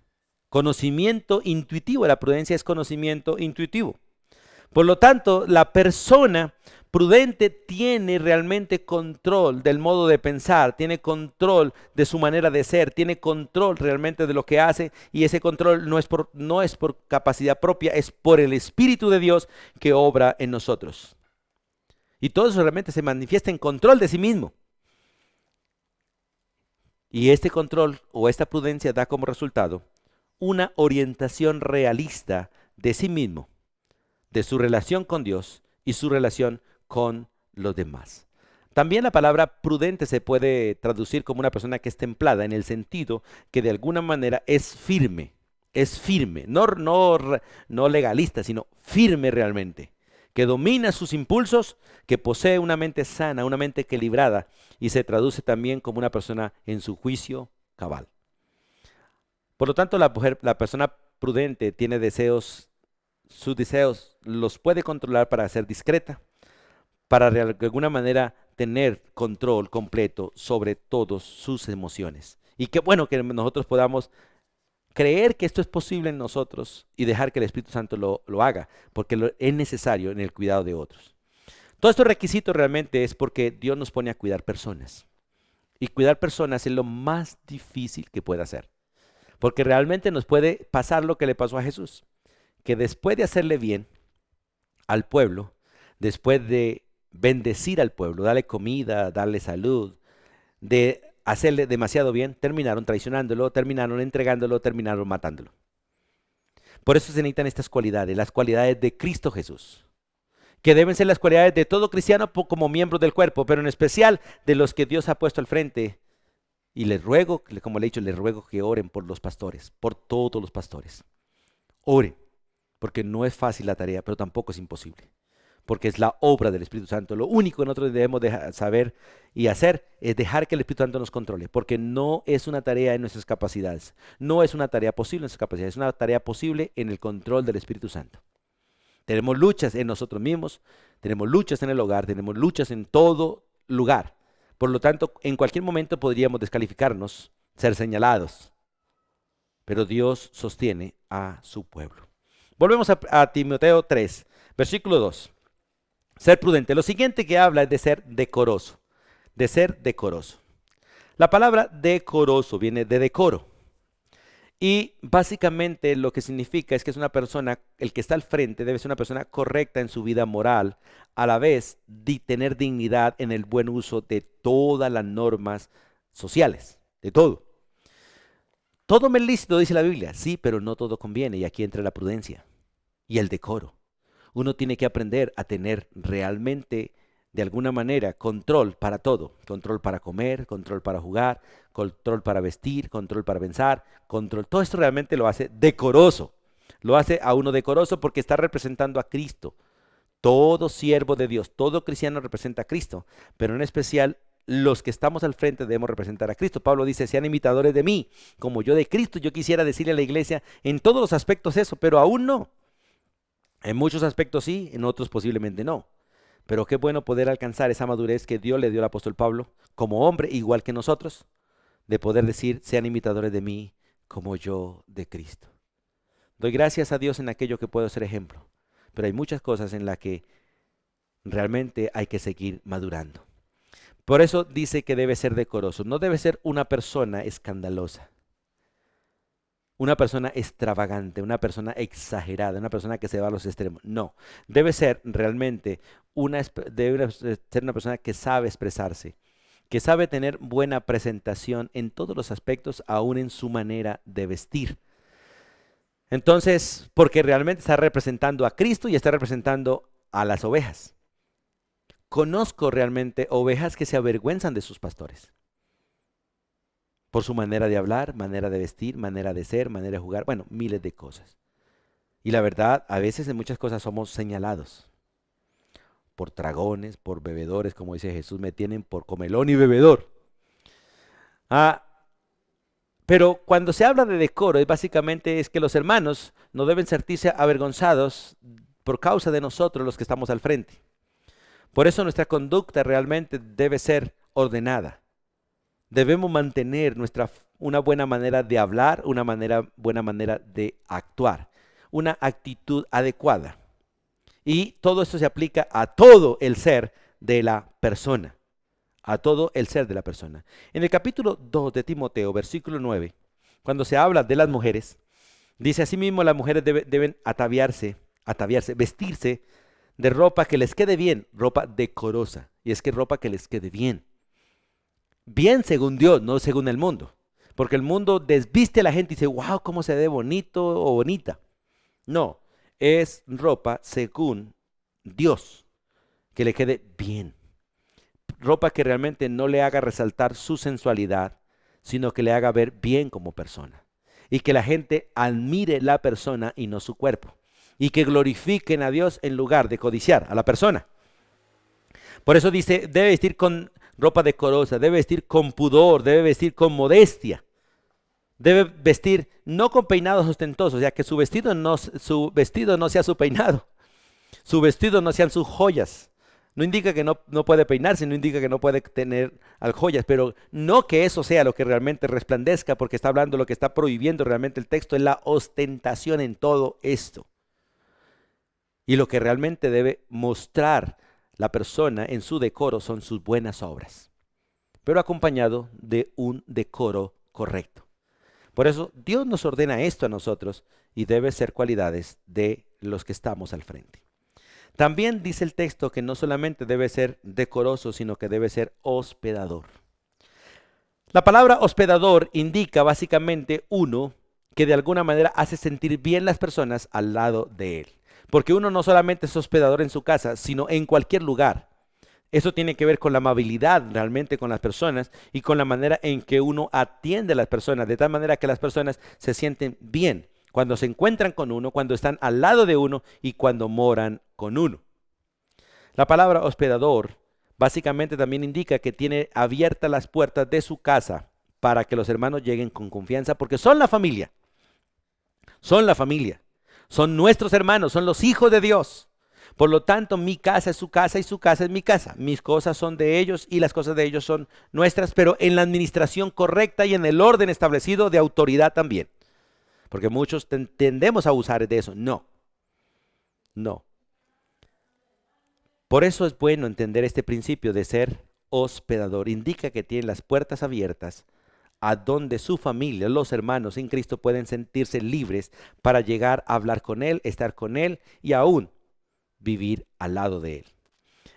Conocimiento intuitivo. La prudencia es conocimiento intuitivo. Por lo tanto, la persona prudente tiene realmente control del modo de pensar, tiene control de su manera de ser, tiene control realmente de lo que hace y ese control no es por capacidad propia, es por el Espíritu de Dios que obra en nosotros. Y todo eso realmente se manifiesta en control de sí mismo. Y este control o esta prudencia da como resultado una orientación realista de sí mismo, de su relación con Dios y su relación con los demás. También la palabra prudente se puede traducir como una persona que es templada en el sentido que de alguna manera es firme, no legalista, sino firme realmente, que domina sus impulsos, que posee una mente sana, una mente equilibrada y se traduce también como una persona en su juicio cabal. Por lo tanto, la persona prudente tiene deseos, sus deseos los puede controlar para ser discreta, para de alguna manera tener control completo sobre todas sus emociones. Y qué bueno que nosotros podamos creer que esto es posible en nosotros y dejar que el Espíritu Santo lo haga, porque es necesario en el cuidado de otros. Todos estos requisitos realmente es porque Dios nos pone a cuidar personas. Y cuidar personas es lo más difícil que puede hacer. Porque realmente nos puede pasar lo que le pasó a Jesús, que después de hacerle bien al pueblo, después de bendecir al pueblo, darle comida, darle salud, de hacerle demasiado bien, terminaron traicionándolo, terminaron entregándolo, terminaron matándolo. Por eso se necesitan estas cualidades, las cualidades de Cristo Jesús, que deben ser las cualidades de todo cristiano como miembros del cuerpo, pero en especial de los que Dios ha puesto al frente. Y les ruego, como le he dicho, les ruego que oren por los pastores, por todos los pastores. Oren, porque no es fácil la tarea, pero tampoco es imposible, porque es la obra del Espíritu Santo. Lo único que nosotros debemos saber y hacer es dejar que el Espíritu Santo nos controle, porque no es una tarea en nuestras capacidades, no es una tarea posible en nuestras capacidades, es una tarea posible en el control del Espíritu Santo. Tenemos luchas en nosotros mismos, tenemos luchas en el hogar, tenemos luchas en todo lugar. Por lo tanto, en cualquier momento podríamos descalificarnos, ser señalados, pero Dios sostiene a su pueblo. Volvemos a Timoteo 3, versículo 2. Ser prudente. Lo siguiente que habla es de ser decoroso, de ser decoroso. La palabra decoroso viene de decoro. Y básicamente lo que significa es que es una persona, el que está al frente debe ser una persona correcta en su vida moral, a la vez de tener dignidad en el buen uso de todas las normas sociales, de todo. Todo me es lícito, dice la Biblia, sí, pero no todo conviene, y aquí entra la prudencia y el decoro. Uno tiene que aprender a tener realmente, de alguna manera, control para todo. Control para comer, control para jugar, control para vestir, control para pensar, control. Todo esto realmente lo hace decoroso. Lo hace a uno decoroso porque está representando a Cristo. Todo siervo de Dios, todo cristiano representa a Cristo, pero en especial los que estamos al frente debemos representar a Cristo. Pablo dice, sean imitadores de mí, como yo de Cristo. Yo quisiera decirle a la iglesia en todos los aspectos eso, pero aún no. En muchos aspectos sí, en otros posiblemente no. Pero qué bueno poder alcanzar esa madurez que Dios le dio al apóstol Pablo, como hombre, igual que nosotros, de poder decir, sean imitadores de mí, como yo de Cristo. Doy gracias a Dios en aquello que puedo ser ejemplo, pero hay muchas cosas en las que realmente hay que seguir madurando. Por eso dice que debe ser decoroso, no debe ser una persona escandalosa, una persona extravagante, una persona exagerada, una persona que se va a los extremos. No, debe ser realmente debe ser una persona que sabe expresarse, que sabe tener buena presentación en todos los aspectos, aún en su manera de vestir. Entonces, porque realmente está representando a Cristo y está representando a las ovejas. Conozco realmente ovejas que se avergüenzan de sus pastores. Por su manera de hablar, manera de vestir, manera de ser, manera de jugar, bueno, miles de cosas. Y la verdad, a veces en muchas cosas somos señalados por tragones, por bebedores, como dice Jesús, me tienen por comelón y bebedor. Pero cuando se habla de decoro, básicamente es que los hermanos no deben sentirse avergonzados por causa de nosotros los que estamos al frente. Por eso nuestra conducta realmente debe ser ordenada. Debemos mantener una buena manera de hablar, una buena manera de actuar, una actitud adecuada. Y todo esto se aplica a todo el ser de la persona, a todo el ser de la persona. En el capítulo 2 de Timoteo, versículo 9, cuando se habla de las mujeres, dice asimismo las mujeres deben ataviarse, vestirse de ropa que les quede bien, ropa decorosa, y es que ropa que les quede bien. Bien según Dios, no según el mundo. Porque el mundo desviste a la gente y dice, wow, cómo se ve bonito o bonita. No, es ropa según Dios, que le quede bien. Ropa que realmente no le haga resaltar su sensualidad, sino que le haga ver bien como persona. Y que la gente admire la persona y no su cuerpo. Y que glorifiquen a Dios en lugar de codiciar a la persona. Por eso dice, debe vestir con ropa decorosa, debe vestir con pudor, debe vestir con modestia. Debe vestir no con peinados ostentosos, ya que su vestido no sea su peinado. Su vestido no sean sus joyas. No indica que no puede peinarse, no indica que no puede tener joyas, pero no que eso sea lo que realmente resplandezca, porque está hablando, lo que está prohibiendo realmente el texto es la ostentación en todo esto. Y lo que realmente debe mostrar la persona en su decoro son sus buenas obras. pero acompañado de un decoro correcto. Por eso Dios nos ordena esto a nosotros y debe ser cualidades de los que estamos al frente. También dice el texto que no solamente debe ser decoroso, sino que debe ser hospedador. La palabra hospedador indica básicamente uno que de alguna manera hace sentir bien las personas al lado de él. Porque uno no solamente es hospedador en su casa, sino en cualquier lugar. Eso tiene que ver con la amabilidad realmente con las personas y con la manera en que uno atiende a las personas, de tal manera que las personas se sienten bien cuando se encuentran con uno, cuando están al lado de uno y cuando moran con uno. La palabra hospedador básicamente también indica que tiene abiertas las puertas de su casa para que los hermanos lleguen con confianza, porque son la familia, son nuestros hermanos, son los hijos de Dios. Por lo tanto, mi casa es su casa y su casa es mi casa. Mis cosas son de ellos y las cosas de ellos son nuestras, pero en la administración correcta y en el orden establecido de autoridad también. Porque muchos tendemos a abusar de eso. No, no. Por eso es bueno entender este principio de ser hospedador. Indica que tiene las puertas abiertas a donde su familia, los hermanos en Cristo pueden sentirse libres para llegar a hablar con Él, estar con Él y aún vivir al lado de Él.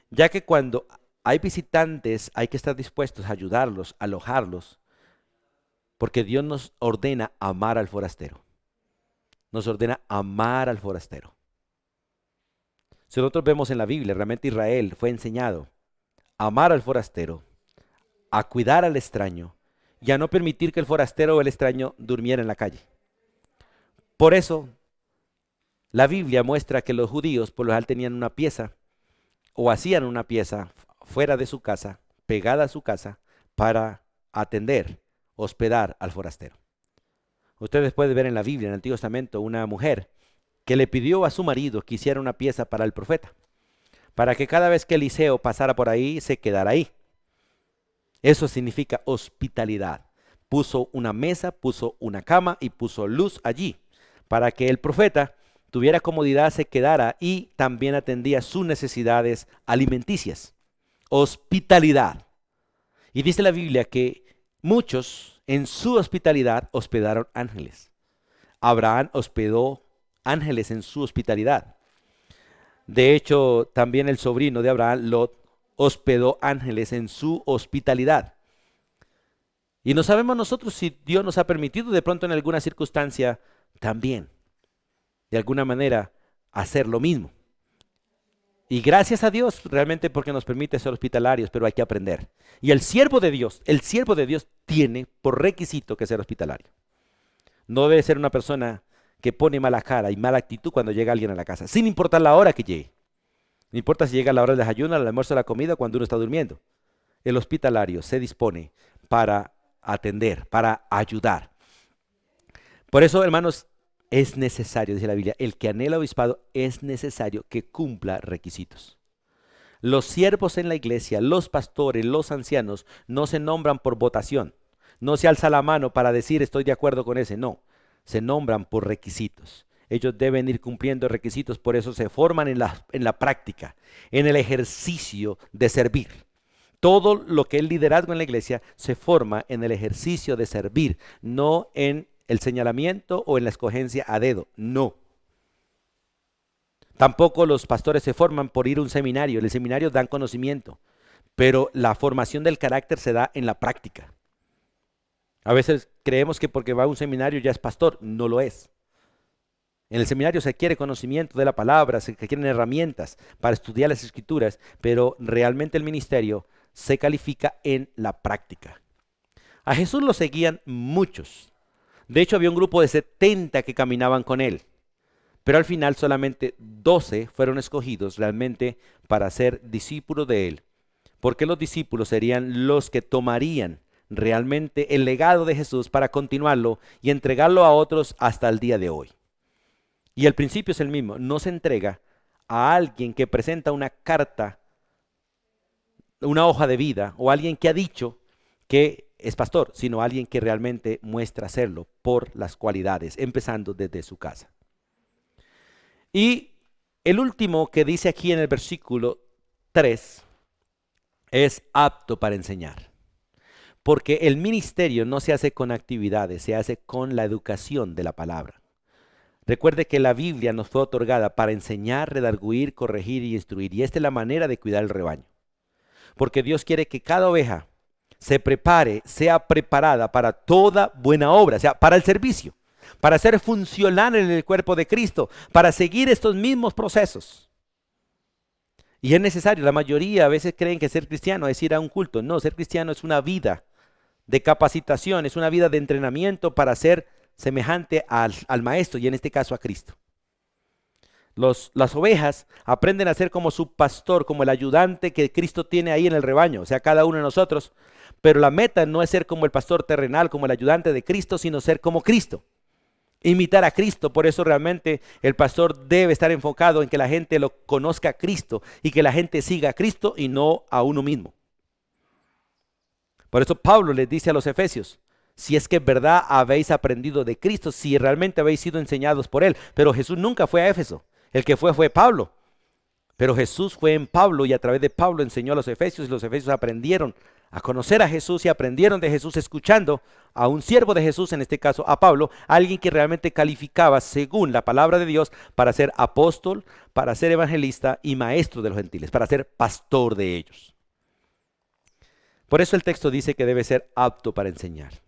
Ya que cuando hay visitantes hay que estar dispuestos a ayudarlos, a alojarlos, porque Dios nos ordena amar al forastero. Nos ordena amar al forastero. Si nosotros vemos en la Biblia, realmente Israel fue enseñado a amar al forastero, a cuidar al extraño y a no permitir que el forastero o el extraño durmiera en la calle. Por eso, la Biblia muestra que los judíos por lo general tenían una pieza o hacían una pieza fuera de su casa, pegada a su casa, para atender, hospedar al forastero. Ustedes pueden ver en la Biblia, en el Antiguo Testamento, una mujer que le pidió a su marido que hiciera una pieza para el profeta, para que cada vez que Eliseo pasara por ahí, se quedara ahí. Eso significa hospitalidad. Puso una mesa, puso una cama y puso luz allí, para que el profeta tuviera comodidad, se quedara y también atendía sus necesidades alimenticias. Hospitalidad. Y dice la Biblia que muchos en su hospitalidad hospedaron ángeles. Abraham hospedó ángeles en su hospitalidad. De hecho, también el sobrino de Abraham, Lot, hospedó ángeles en su hospitalidad. Y no sabemos nosotros si Dios nos ha permitido de pronto en alguna circunstancia también, de alguna manera, hacer lo mismo. Y gracias a Dios realmente porque nos permite ser hospitalarios, pero hay que aprender. Y el siervo de Dios tiene por requisito que ser hospitalario. No debe ser una persona que pone mala cara y mala actitud cuando llega alguien a la casa, sin importar la hora que llegue. No importa si llega a la hora del desayuno, al almuerzo, a la comida, cuando uno está durmiendo. El hospitalario se dispone para atender, para ayudar. Por eso, hermanos, es necesario, dice la Biblia, el que anhela obispado es necesario que cumpla requisitos. Los siervos en la iglesia, los pastores, los ancianos, no se nombran por votación. No se alza la mano para decir estoy de acuerdo con ese, no. Se nombran por requisitos. Ellos deben ir cumpliendo requisitos, por eso se forman en la práctica, en el ejercicio de servir. Todo lo que es liderazgo en la iglesia se forma en el ejercicio de servir, no en el señalamiento o en la escogencia a dedo, no. Tampoco los pastores se forman por ir a un seminario, en el seminario dan conocimiento, pero la formación del carácter se da en la práctica. A veces creemos que porque va a un seminario ya es pastor, no lo es. En el seminario se quiere conocimiento de la palabra, se quieren herramientas para estudiar las escrituras, pero realmente el ministerio se califica en la práctica. A Jesús lo seguían muchos. De hecho, había un grupo de 70 que caminaban con él, pero al final solamente 12 fueron escogidos realmente para ser discípulos de él, porque los discípulos serían los que tomarían realmente el legado de Jesús para continuarlo y entregarlo a otros hasta el día de hoy. Y el principio es el mismo, no se entrega a alguien que presenta una carta, una hoja de vida, o alguien que ha dicho que es pastor, sino alguien que realmente muestra serlo por las cualidades, empezando desde su casa. Y el último que dice aquí en el versículo 3 es apto para enseñar. Porque el ministerio no se hace con actividades, se hace con la educación de la palabra. Recuerde que la Biblia nos fue otorgada para enseñar, redarguir, corregir y instruir. Y esta es la manera de cuidar el rebaño. Porque Dios quiere que cada oveja se prepare, sea preparada para toda buena obra, o sea, para el servicio, para ser funcional en el cuerpo de Cristo, para seguir estos mismos procesos. Y es necesario, la mayoría a veces creen que ser cristiano es ir a un culto. No, ser cristiano es una vida de capacitación, es una vida de entrenamiento para ser semejante al maestro y en este caso a Cristo. Las ovejas aprenden a ser como su pastor, como el ayudante que Cristo tiene ahí en el rebaño, o sea, cada uno de nosotros. Pero la meta no es ser como el pastor terrenal, como el ayudante de Cristo, sino ser como Cristo. Imitar a Cristo. Por eso realmente el pastor debe estar enfocado en que la gente lo conozca a Cristo y que la gente siga a Cristo y no a uno mismo. Por eso Pablo les dice a los efesios: si es que en verdad habéis aprendido de Cristo, si realmente habéis sido enseñados por Él. Pero Jesús nunca fue a Éfeso. El que fue Pablo. Pero Jesús fue en Pablo y a través de Pablo enseñó a los efesios y los efesios aprendieron a conocer a Jesús y aprendieron de Jesús escuchando a un siervo de Jesús, en este caso a Pablo, alguien que realmente calificaba según la palabra de Dios para ser apóstol, para ser evangelista y maestro de los gentiles, para ser pastor de ellos. Por eso el texto dice que debe ser apto para enseñar.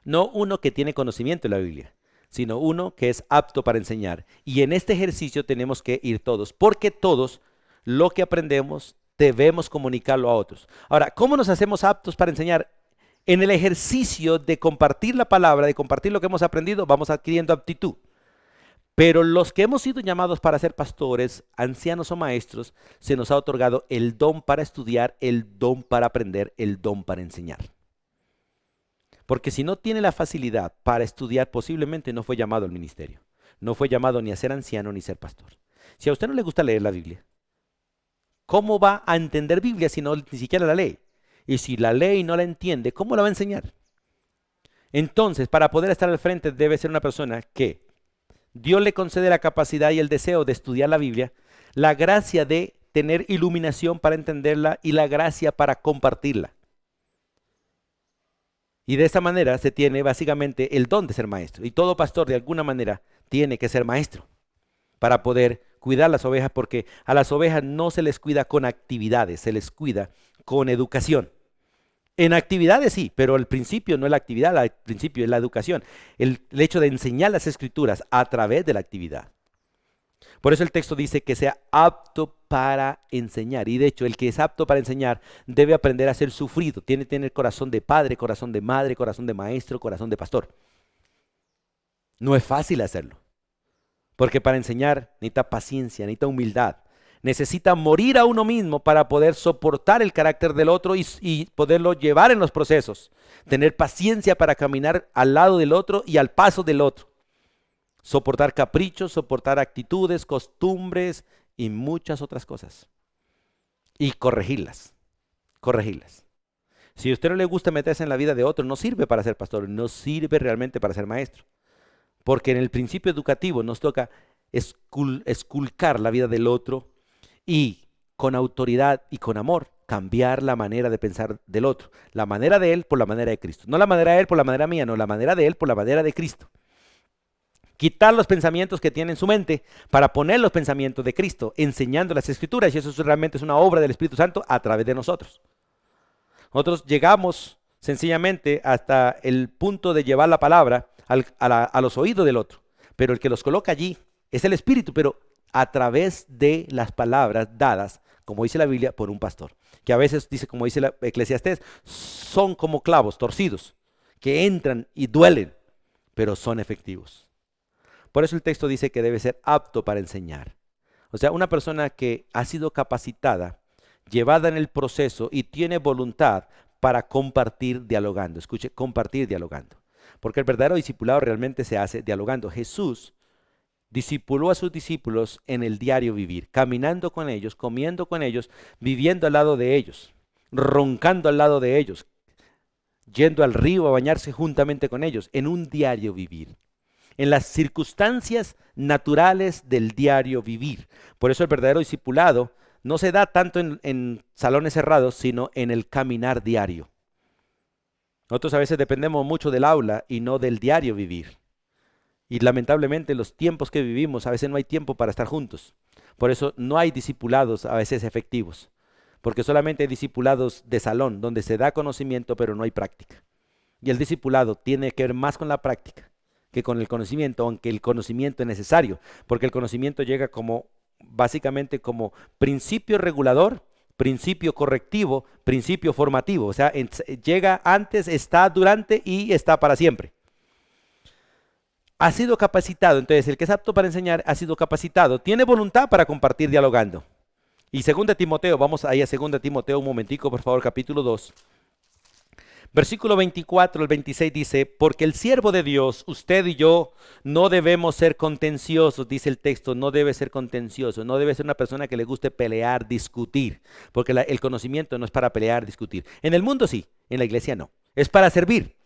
No uno que tiene conocimiento de la Biblia, sino uno que es apto para enseñar. Y en este ejercicio tenemos que ir todos, porque todos lo que aprendemos debemos comunicarlo a otros. Ahora, ¿cómo nos hacemos aptos para enseñar? En el ejercicio de compartir la palabra, de compartir lo que hemos aprendido, vamos adquiriendo aptitud. Pero los que hemos sido llamados para ser pastores, ancianos o maestros, se nos ha otorgado el don para estudiar, el don para aprender, el don para enseñar. Porque si no tiene la facilidad para estudiar, posiblemente no fue llamado al ministerio. No fue llamado ni a ser anciano ni a ser pastor. Si a usted no le gusta leer la Biblia, ¿cómo va a entender Biblia si no ni siquiera la lee? Y si la lee y no la entiende, ¿cómo la va a enseñar? Entonces, para poder estar al frente debe ser una persona que Dios le concede la capacidad y el deseo de estudiar la Biblia, la gracia de tener iluminación para entenderla y la gracia para compartirla. Y de esta manera se tiene básicamente el don de ser maestro. Y todo pastor de alguna manera tiene que ser maestro para poder cuidar las ovejas, porque a las ovejas no se les cuida con actividades, se les cuida con educación. En actividades sí, pero el principio no es la actividad, el principio es la educación. El hecho de enseñar las escrituras a través de la actividad. Por eso el texto dice que sea apto para enseñar. Y de hecho, el que es apto para enseñar debe aprender a ser sufrido. Tiene que tener corazón de padre, corazón de madre, corazón de maestro, corazón de pastor. No es fácil hacerlo. Porque para enseñar necesita paciencia, necesita humildad. Necesita morir a uno mismo para poder soportar el carácter del otro y poderlo llevar en los procesos. Tener paciencia para caminar al lado del otro y al paso del otro. Soportar caprichos, soportar actitudes, costumbres y muchas otras cosas. Y corregirlas, corregirlas. Si a usted no le gusta meterse en la vida de otro, no sirve para ser pastor, no sirve realmente para ser maestro. Porque en el principio educativo nos toca esculcar la vida del otro y con autoridad y con amor cambiar la manera de pensar del otro. La manera de él por la manera de Cristo. No la manera de él por la manera mía, no, la manera de él por la manera de Cristo. Quitar los pensamientos que tiene en su mente para poner los pensamientos de Cristo, enseñando las Escrituras, y eso realmente es una obra del Espíritu Santo a través de nosotros. Nosotros llegamos sencillamente hasta el punto de llevar la palabra a los oídos del otro, pero el que los coloca allí es el Espíritu, pero a través de las palabras dadas, como dice la Biblia, por un pastor, que a veces dice, como dice la Eclesiastés, son como clavos torcidos, que entran y duelen, pero son efectivos. Por eso el texto dice que debe ser apto para enseñar. O sea, una persona que ha sido capacitada, llevada en el proceso y tiene voluntad para compartir dialogando. Escuche, compartir dialogando. Porque el verdadero discipulado realmente se hace dialogando. Jesús discipuló a sus discípulos en el diario vivir, caminando con ellos, comiendo con ellos, viviendo al lado de ellos, roncando al lado de ellos, yendo al río a bañarse juntamente con ellos, en un diario vivir. En las circunstancias naturales del diario vivir. Por eso el verdadero discipulado no se da tanto en salones cerrados, sino en el caminar diario. Nosotros a veces dependemos mucho del aula y no del diario vivir. Y lamentablemente los tiempos que vivimos, a veces no hay tiempo para estar juntos. Por eso no hay discipulados a veces efectivos. Porque solamente hay discipulados de salón, donde se da conocimiento pero no hay práctica. Y el discipulado tiene que ver más con la práctica que con el conocimiento, aunque el conocimiento es necesario, porque el conocimiento llega como, básicamente como principio regulador, principio correctivo, principio formativo. O sea, llega antes, está durante y está para siempre. Ha sido capacitado, entonces el que es apto para enseñar ha sido capacitado, tiene voluntad para compartir dialogando. Y 2 Timoteo, vamos ahí a 2 Timoteo un momentico, por favor, capítulo 2. Versículo 24 al 26 dice, porque el siervo de Dios, usted y yo, no debemos ser contenciosos, dice el texto, no debe ser contencioso, no debe ser una persona que le guste pelear, discutir, porque el conocimiento no es para pelear, discutir. En el mundo sí, en la iglesia no, es para servir.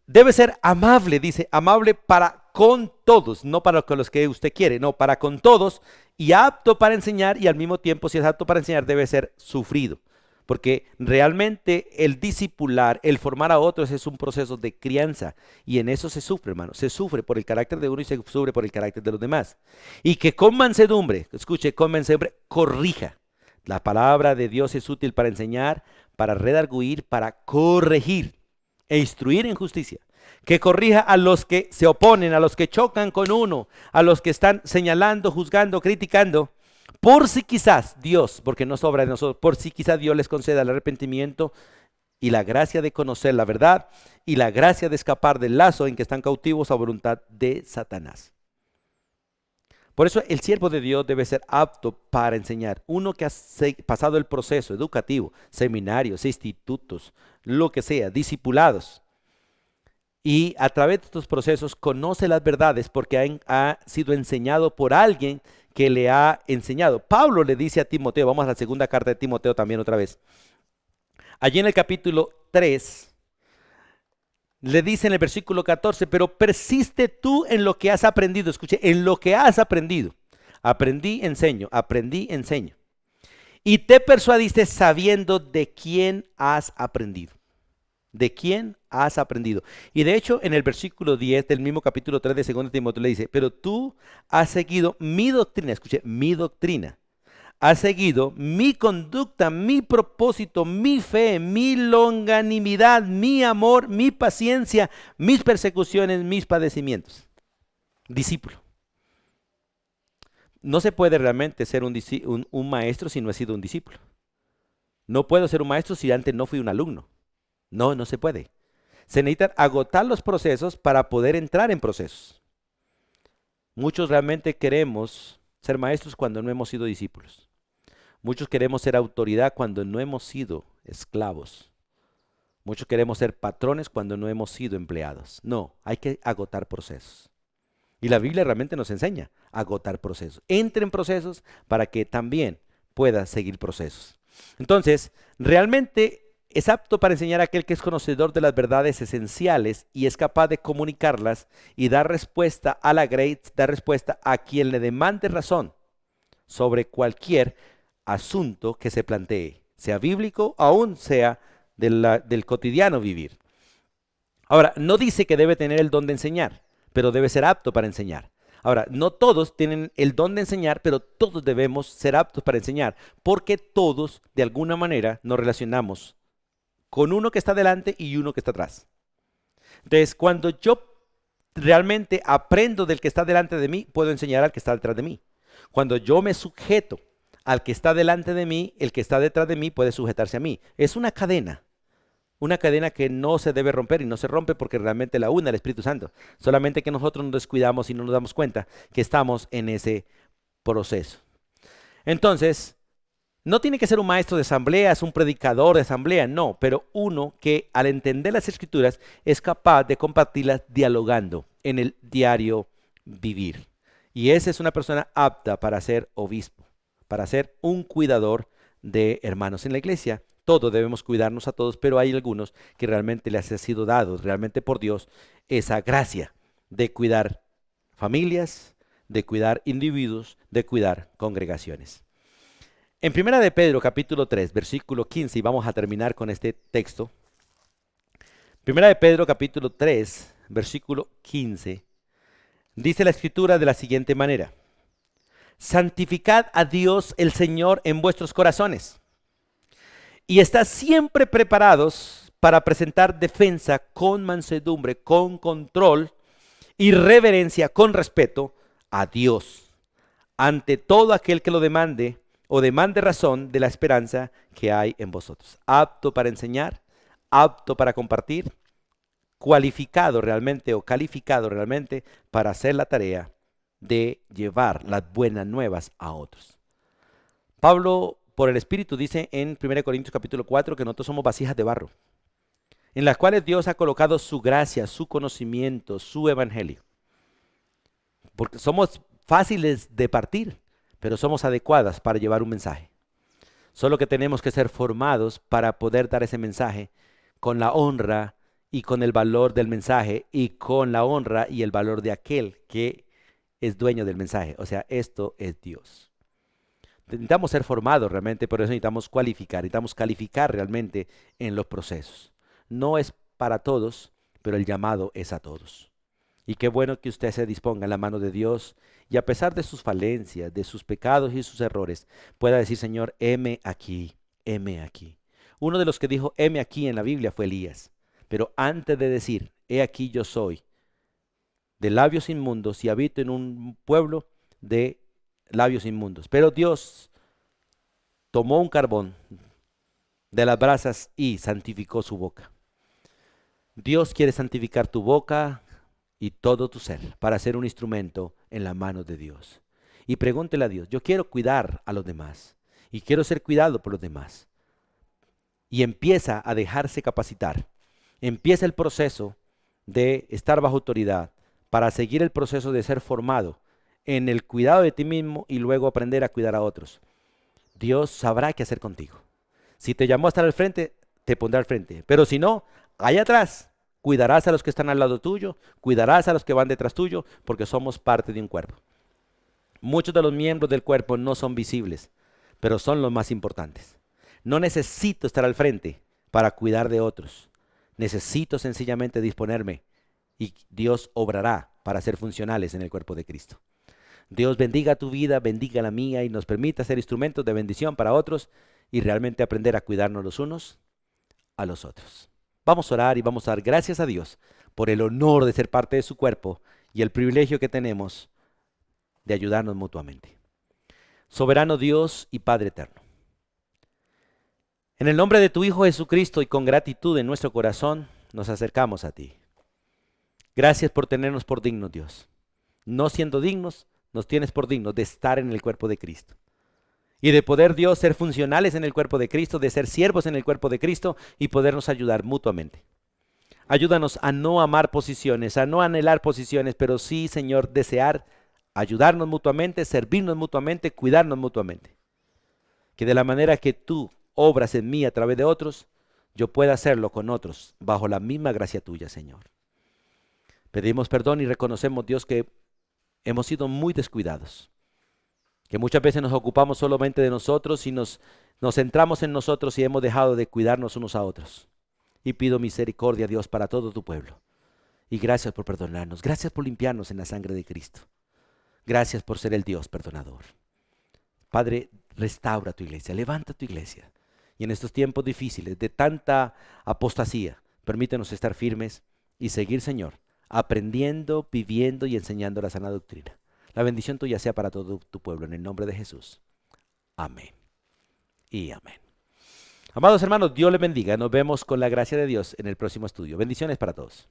Debe ser amable, dice, amable para con todos, no para con los que usted quiere, no, para con todos, y apto para enseñar, y al mismo tiempo, si es apto para enseñar, debe ser sufrido. Porque realmente el discipular, el formar a otros es un proceso de crianza, y en eso se sufre, hermano, se sufre por el carácter de uno y se sufre por el carácter de los demás. Y que con mansedumbre, escuche, con mansedumbre, corrija. La palabra de Dios es útil para enseñar, para redarguir, para corregir e instruir en justicia, que corrija a los que se oponen, a los que chocan con uno, a los que están señalando, juzgando, criticando, por si quizás Dios, porque no sobra de nosotros, por si quizás Dios les conceda el arrepentimiento y la gracia de conocer la verdad y la gracia de escapar del lazo en que están cautivos a voluntad de Satanás. Por eso el siervo de Dios debe ser apto para enseñar. Uno que ha pasado el proceso educativo, seminarios, institutos, lo que sea, discipulados. Y a través de estos procesos conoce las verdades porque ha sido enseñado por alguien que le ha enseñado. Pablo le dice a Timoteo, vamos a la segunda carta de Timoteo también otra vez. Allí en el capítulo 3, le dice en el versículo 14, pero persiste tú en lo que has aprendido. Escuche, en lo que has aprendido. Aprendí, enseño, aprendí, enseño. Y te persuadiste sabiendo de quién has aprendido. ¿De quién has aprendido? Y de hecho, en el versículo 10 del mismo capítulo 3 de 2 Timoteo le dice, pero tú has seguido mi doctrina, escuche, mi doctrina. Has seguido mi conducta, mi propósito, mi fe, mi longanimidad, mi amor, mi paciencia, mis persecuciones, mis padecimientos. Discípulo. No se puede realmente ser un maestro si no he sido un discípulo. No puedo ser un maestro si antes no fui un alumno. No, no se puede. Se necesitan agotar los procesos para poder entrar en procesos. Muchos realmente queremos ser maestros cuando no hemos sido discípulos. Muchos queremos ser autoridad cuando no hemos sido esclavos. Muchos queremos ser patrones cuando no hemos sido empleados. No, hay que agotar procesos. Y la Biblia realmente nos enseña a agotar procesos. Entre en procesos para que también pueda seguir procesos. Entonces, realmente es apto para enseñar a aquel que es conocedor de las verdades esenciales y es capaz de comunicarlas y dar respuesta a la grace, dar respuesta a quien le demande razón sobre cualquier asunto que se plantee, sea bíblico, aún sea del cotidiano vivir. Ahora, no dice que debe tener el don de enseñar, pero debe ser apto para enseñar. Ahora, no todos tienen el don de enseñar, pero todos debemos ser aptos para enseñar, porque todos, de alguna manera, nos relacionamos con uno que está delante y uno que está atrás. Entonces, cuando yo realmente aprendo del que está delante de mí, puedo enseñar al que está detrás de mí. Cuando yo me sujeto al que está delante de mí, el que está detrás de mí puede sujetarse a mí. Es una cadena que no se debe romper y no se rompe porque realmente la une el Espíritu Santo. Solamente que nosotros nos descuidamos y no nos damos cuenta que estamos en ese proceso. Entonces, no tiene que ser un maestro de asambleas, un predicador de asamblea, no, pero uno que al entender las escrituras es capaz de compartirlas dialogando en el diario vivir. Y esa es una persona apta para ser obispo, para ser un cuidador de hermanos en la iglesia. Todos debemos cuidarnos a todos, pero hay algunos que realmente les ha sido dado, realmente por Dios, esa gracia de cuidar familias, de cuidar individuos, de cuidar congregaciones. En Primera de Pedro, capítulo 3, versículo 15, y vamos a terminar con este texto. Primera de Pedro capítulo 3, versículo 15. Dice la escritura de la siguiente manera: santificad a Dios el Señor en vuestros corazones y estad siempre preparados para presentar defensa con mansedumbre, con control y reverencia, con respeto a Dios, ante todo aquel que lo demande o demande razón de la esperanza que hay en vosotros. Apto para enseñar, apto para compartir, cualificado realmente o calificado realmente para hacer la tarea de llevar las buenas nuevas a otros. Pablo, por el Espíritu, dice en 1 Corintios capítulo 4 que nosotros somos vasijas de barro, en las cuales Dios ha colocado su gracia, su conocimiento, su evangelio. Porque somos fáciles de partir, pero somos adecuadas para llevar un mensaje. Solo que tenemos que ser formados para poder dar ese mensaje con la honra y con el valor del mensaje y con la honra y el valor de aquel que es dueño del mensaje. O sea, esto es Dios. Necesitamos ser formados realmente, por eso necesitamos cualificar, necesitamos calificar realmente en los procesos. No es para todos, pero el llamado es a todos. Y qué bueno que usted se disponga en la mano de Dios y a pesar de sus falencias, de sus pecados y sus errores, pueda decir: Señor, heme aquí, heme aquí. Uno de los que dijo heme aquí en la Biblia fue Elías. Pero antes de decir he aquí yo soy, de labios inmundos y habito en un pueblo de labios inmundos. Pero Dios tomó un carbón de las brasas y santificó su boca. Dios quiere santificar tu boca y todo tu ser para ser un instrumento en la mano de Dios. Y pregúntele a Dios: yo quiero cuidar a los demás y quiero ser cuidado por los demás. Y empieza a dejarse capacitar. Empieza el proceso de estar bajo autoridad para seguir el proceso de ser formado en el cuidado de ti mismo y luego aprender a cuidar a otros. Dios sabrá qué hacer contigo. Si te llamó a estar al frente, te pondrá al frente. Pero si no, allá atrás, cuidarás a los que están al lado tuyo, cuidarás a los que van detrás tuyo, porque somos parte de un cuerpo. Muchos de los miembros del cuerpo no son visibles, pero son los más importantes. No necesito estar al frente para cuidar de otros. Necesito sencillamente disponerme y Dios obrará para ser funcionales en el cuerpo de Cristo. Dios bendiga tu vida, bendiga la mía y nos permita ser instrumentos de bendición para otros y realmente aprender a cuidarnos los unos a los otros. Vamos a orar y vamos a dar gracias a Dios por el honor de ser parte de su cuerpo y el privilegio que tenemos de ayudarnos mutuamente. Soberano Dios y Padre eterno, en el nombre de tu Hijo Jesucristo y con gratitud en nuestro corazón, nos acercamos a ti. Gracias por tenernos por dignos, Dios. No siendo dignos, nos tienes por dignos de estar en el cuerpo de Cristo. Y de poder, Dios, ser funcionales en el cuerpo de Cristo, de ser siervos en el cuerpo de Cristo y podernos ayudar mutuamente. Ayúdanos a no amar posiciones, a no anhelar posiciones, pero sí, Señor, desear ayudarnos mutuamente, servirnos mutuamente, cuidarnos mutuamente. Que de la manera que tú obras en mí a través de otros, yo pueda hacerlo con otros, bajo la misma gracia tuya, Señor. Pedimos perdón y reconocemos, Dios, que hemos sido muy descuidados, que muchas veces nos ocupamos solamente de nosotros y nos centramos en nosotros y hemos dejado de cuidarnos unos a otros. Y pido misericordia, Dios, para todo tu pueblo. Y gracias por perdonarnos, gracias por limpiarnos en la sangre de Cristo. Gracias por ser el Dios perdonador. Padre, restaura tu iglesia, levanta tu iglesia. Y en estos tiempos difíciles de tanta apostasía, permítenos estar firmes y seguir, Señor, aprendiendo, viviendo y enseñando la sana doctrina. La bendición tuya sea para todo tu pueblo, en el nombre de Jesús. Amén y amén. Amados hermanos, Dios les bendiga. Nos vemos con la gracia de Dios en el próximo estudio. Bendiciones para todos.